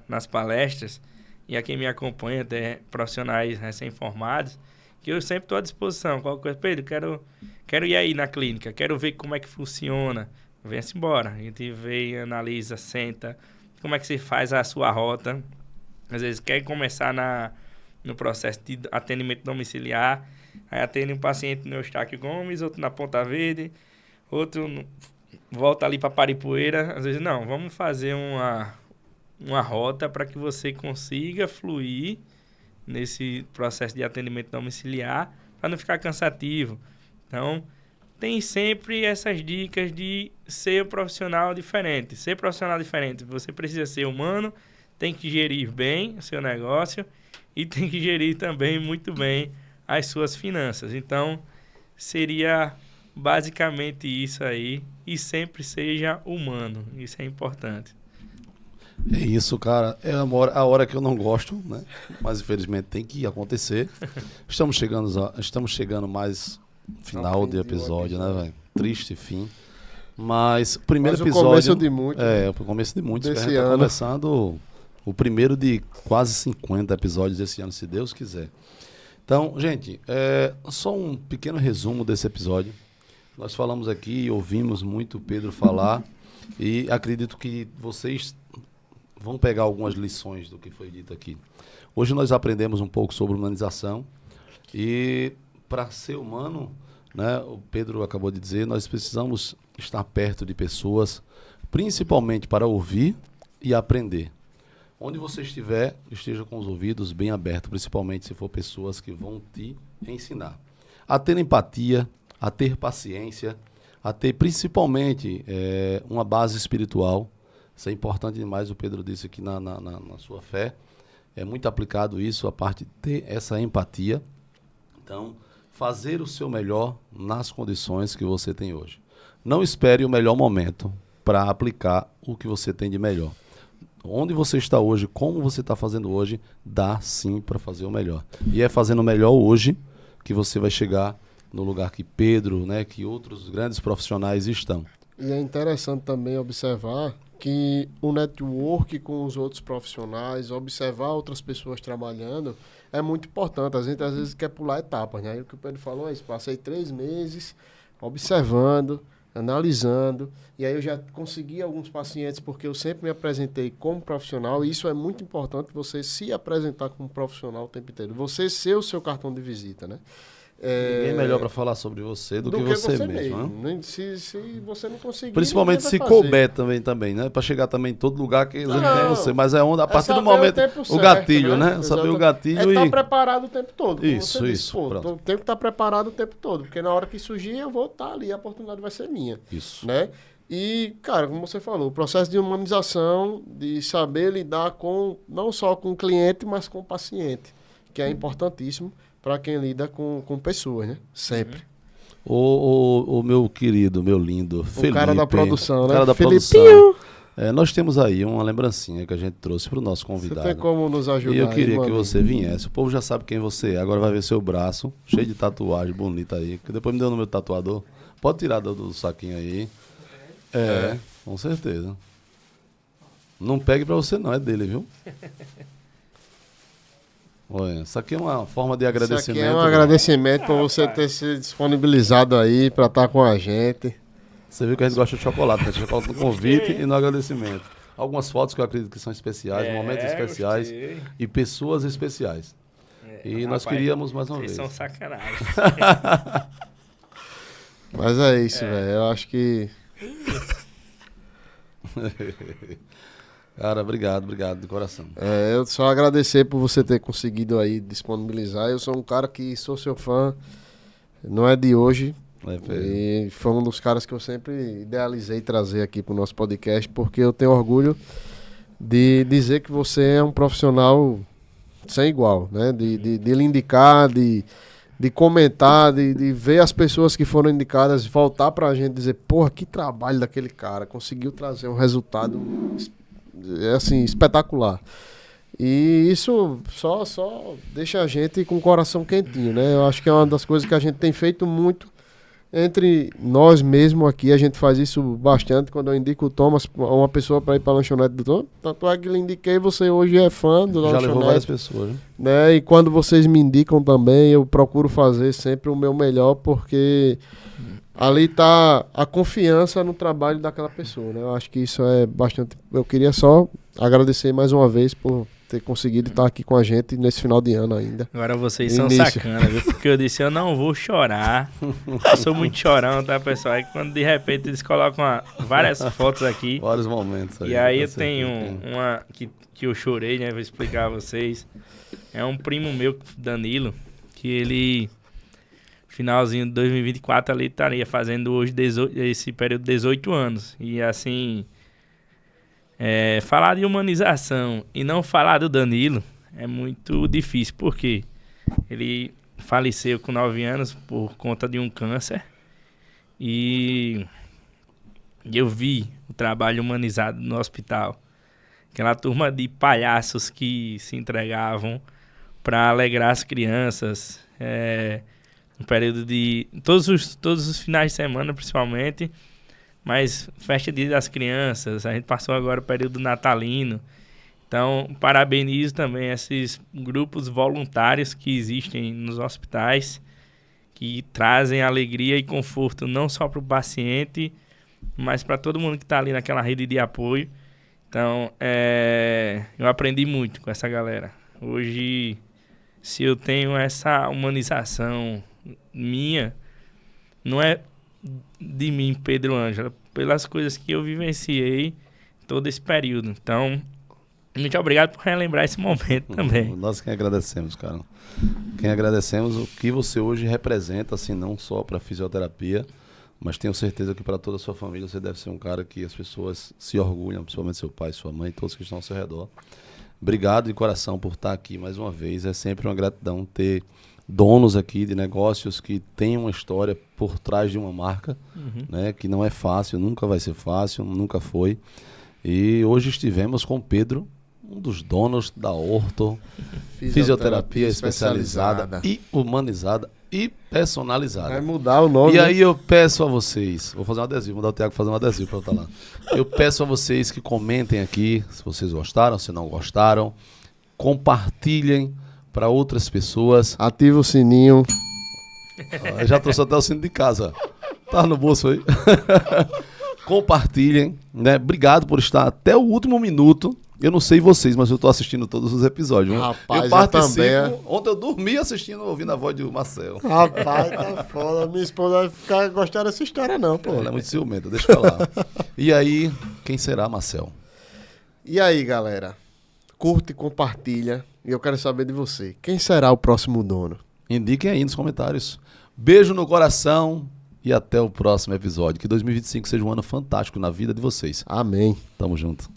nas palestras e a quem me acompanha, até profissionais recém-formados, que eu sempre estou à disposição. Qualquer coisa, Pedro, quero ir aí na clínica, quero ver como é que funciona. Venha-se embora. A gente vê, analisa, senta, como é que você faz a sua rota. Às vezes quer começar no processo de atendimento domiciliar, aí atende um paciente no Eustáquio Gomes, outro na Ponta Verde, outro volta ali para Paripueira. Às vezes, não, vamos fazer uma rota para que você consiga fluir nesse processo de atendimento domiciliar, para não ficar cansativo. Então, tem sempre essas dicas de ser um profissional diferente. Ser profissional diferente, você precisa ser humano, tem que gerir bem o seu negócio e tem que gerir também muito bem as suas finanças. Então, seria basicamente isso aí. E sempre seja humano. Isso é importante. É isso, cara. É a hora que eu não gosto, né? Mas infelizmente tem que acontecer. Estamos chegando mais final de episódio, né, velho? Triste fim. Mas o primeiro episódio... começo de muito. O começo de muitos. Desse A gente tá ano. começando o primeiro de quase 50 episódios desse ano, se Deus quiser. Então, gente, só um pequeno resumo desse episódio. Nós falamos aqui, ouvimos muito o Pedro falar e acredito que vocês vão pegar algumas lições do que foi dito aqui. Hoje nós aprendemos um pouco sobre humanização e para ser humano, né, o Pedro acabou de dizer, nós precisamos estar perto de pessoas, principalmente para ouvir e aprender. Onde você estiver, esteja com os ouvidos bem abertos, principalmente se for pessoas que vão te ensinar. A ter empatia, a ter paciência, a ter principalmente uma base espiritual. Isso é importante demais, o Pedro disse aqui na sua fé. É muito aplicado isso, a parte de ter essa empatia. Então, fazer o seu melhor nas condições que você tem hoje. Não espere o melhor momento para aplicar o que você tem de melhor. Onde você está hoje, como você está fazendo hoje, dá sim para fazer o melhor. E é fazendo o melhor hoje que você vai chegar no lugar que Pedro, né, que outros grandes profissionais estão. E é interessante também observar que o network com os outros profissionais, observar outras pessoas trabalhando, é muito importante. A gente às vezes quer pular etapas, né? E o que o Pedro falou é isso. Passei 3 meses observando, analisando, e aí eu já consegui alguns pacientes porque eu sempre me apresentei como profissional, e isso é muito importante, você se apresentar como profissional o tempo inteiro. Você ser o seu cartão de visita, né? Ninguém é melhor para falar sobre você do que você mesmo. Né? Se você não conseguir... Principalmente se couber também, né? Para chegar também em todo lugar que não tem você. Mas é onde, a partir do momento... O gatilho, né? Saber o gatilho estar preparado o tempo todo. Isso. Tenho que estar preparado o tempo todo. Porque na hora que surgir, eu vou estar ali. A oportunidade vai ser minha. Isso. Né? E, cara, como você falou, o processo de humanização, de saber lidar com... Não só com o cliente, mas com o paciente. Que é importantíssimo para quem lida com pessoas, né? Sempre. O meu querido, meu lindo Felipe. O cara da produção, né? O cara da produção. Nós temos aí uma lembrancinha que a gente trouxe para o nosso convidado. Você tem como nos ajudar? E eu queria que você viesse. O povo já sabe quem você é. Agora vai ver seu braço, cheio de tatuagem bonita aí. Que depois me deu o número do tatuador. Pode tirar do saquinho aí. Com certeza. Não pegue para você não, é dele, viu? Olha, isso aqui é uma forma de agradecimento. Isso aqui é um agradecimento por você ter se disponibilizado aí para estar com a gente. Você viu que a gente gosta de chocolate, né? Chocolate no convite e no agradecimento. Algumas fotos que eu acredito que são especiais, momentos especiais e pessoas especiais. E nós queríamos mais uma vez. Vocês são sacanagem. Mas é isso, velho. Eu acho que... Cara, obrigado de coração. Eu só agradecer por você ter conseguido aí disponibilizar. Eu sou um cara que sou seu fã, não é de hoje. E foi um dos caras que eu sempre idealizei trazer aqui pro nosso podcast, porque eu tenho orgulho de dizer que você é um profissional sem igual, né? De lhe indicar, de comentar, de ver as pessoas que foram indicadas voltar pra gente dizer, porra, que trabalho daquele cara, conseguiu trazer um resultado assim, espetacular. E isso só deixa a gente com o coração quentinho, né? Eu acho que é uma das coisas que a gente tem feito muito entre nós mesmo aqui. A gente faz isso bastante quando eu indico o Thomas, uma pessoa para ir para a lanchonete do Thomas. Tanto é que eu indiquei, você hoje é fã do lanchonete. Já levou várias pessoas, né? E quando vocês me indicam também, eu procuro fazer sempre o meu melhor, porque ali está a confiança no trabalho daquela pessoa, né? Eu acho que isso é bastante... Eu queria só agradecer mais uma vez por ter conseguido estar aqui com a gente nesse final de ano ainda. Agora vocês são sacana, viu? Porque eu disse, eu não vou chorar. Eu sou muito chorão, tá, pessoal? Aí quando de repente eles colocam várias fotos aqui. Vários momentos aí. E aí eu tenho uma que eu chorei, né? Vou explicar a vocês. É um primo meu, Danilo, que ele... finalzinho de 2024 ali estaria fazendo hoje esse período 18 anos. E assim, falar de humanização e não falar do Danilo é muito difícil, porque ele faleceu com 9 anos por conta de um câncer. E eu vi o trabalho humanizado no hospital. Aquela turma de palhaços que se entregavam para alegrar as crianças. No período de... Todos os finais de semana, principalmente. Mas festa Dia das Crianças. A gente passou agora o período natalino. Então, parabenizo também esses grupos voluntários que existem nos hospitais, que trazem alegria e conforto não só para o paciente, mas para todo mundo que está ali naquela rede de apoio. Então, eu aprendi muito com essa galera. Hoje, se eu tenho essa humanização minha, não é de mim, Pedro Ângela, pelas coisas que eu vivenciei todo esse período. Então, Muito obrigado por relembrar esse momento também. Nós quem agradecemos, cara. Quem agradecemos o que você hoje representa, assim, não só para fisioterapia, mas tenho certeza que para toda a sua família você deve ser um cara que as pessoas se orgulham, principalmente seu pai, sua mãe, todos que estão ao seu redor. Obrigado de coração por estar aqui mais uma vez. É sempre uma gratidão ter donos aqui de negócios que têm uma história por trás de uma marca, né, que não é fácil, nunca vai ser fácil, nunca foi. E hoje estivemos com o Pedro, um dos donos da Orto, fisioterapia especializada e humanizada e personalizada. Vai mudar o nome. E aí eu peço a vocês, vou fazer um adesivo, mandar o Thiago fazer um adesivo para eu estar lá. Eu peço a vocês que comentem aqui, se vocês gostaram, se não gostaram, compartilhem para outras pessoas. Ativa o sininho. Eu já trouxe até o sino de casa. Tá no bolso aí. Compartilhem, né? Obrigado por estar até o último minuto. Eu não sei vocês, mas eu tô assistindo todos os episódios. Rapaz, eu participo. também. Ontem eu dormi assistindo, ouvindo a voz do Marcel. Rapaz, tá foda. Minha esposa vai ficar gostando dessa história, não, pô. Ela é muito ciumenta, deixa eu falar. E aí, quem será, Marcel? E aí, galera? Curte e compartilha. E eu quero saber de você. Quem será o próximo dono? Indiquem aí nos comentários. Beijo no coração e até o próximo episódio. Que 2025 seja um ano fantástico na vida de vocês. Amém. Tamo junto.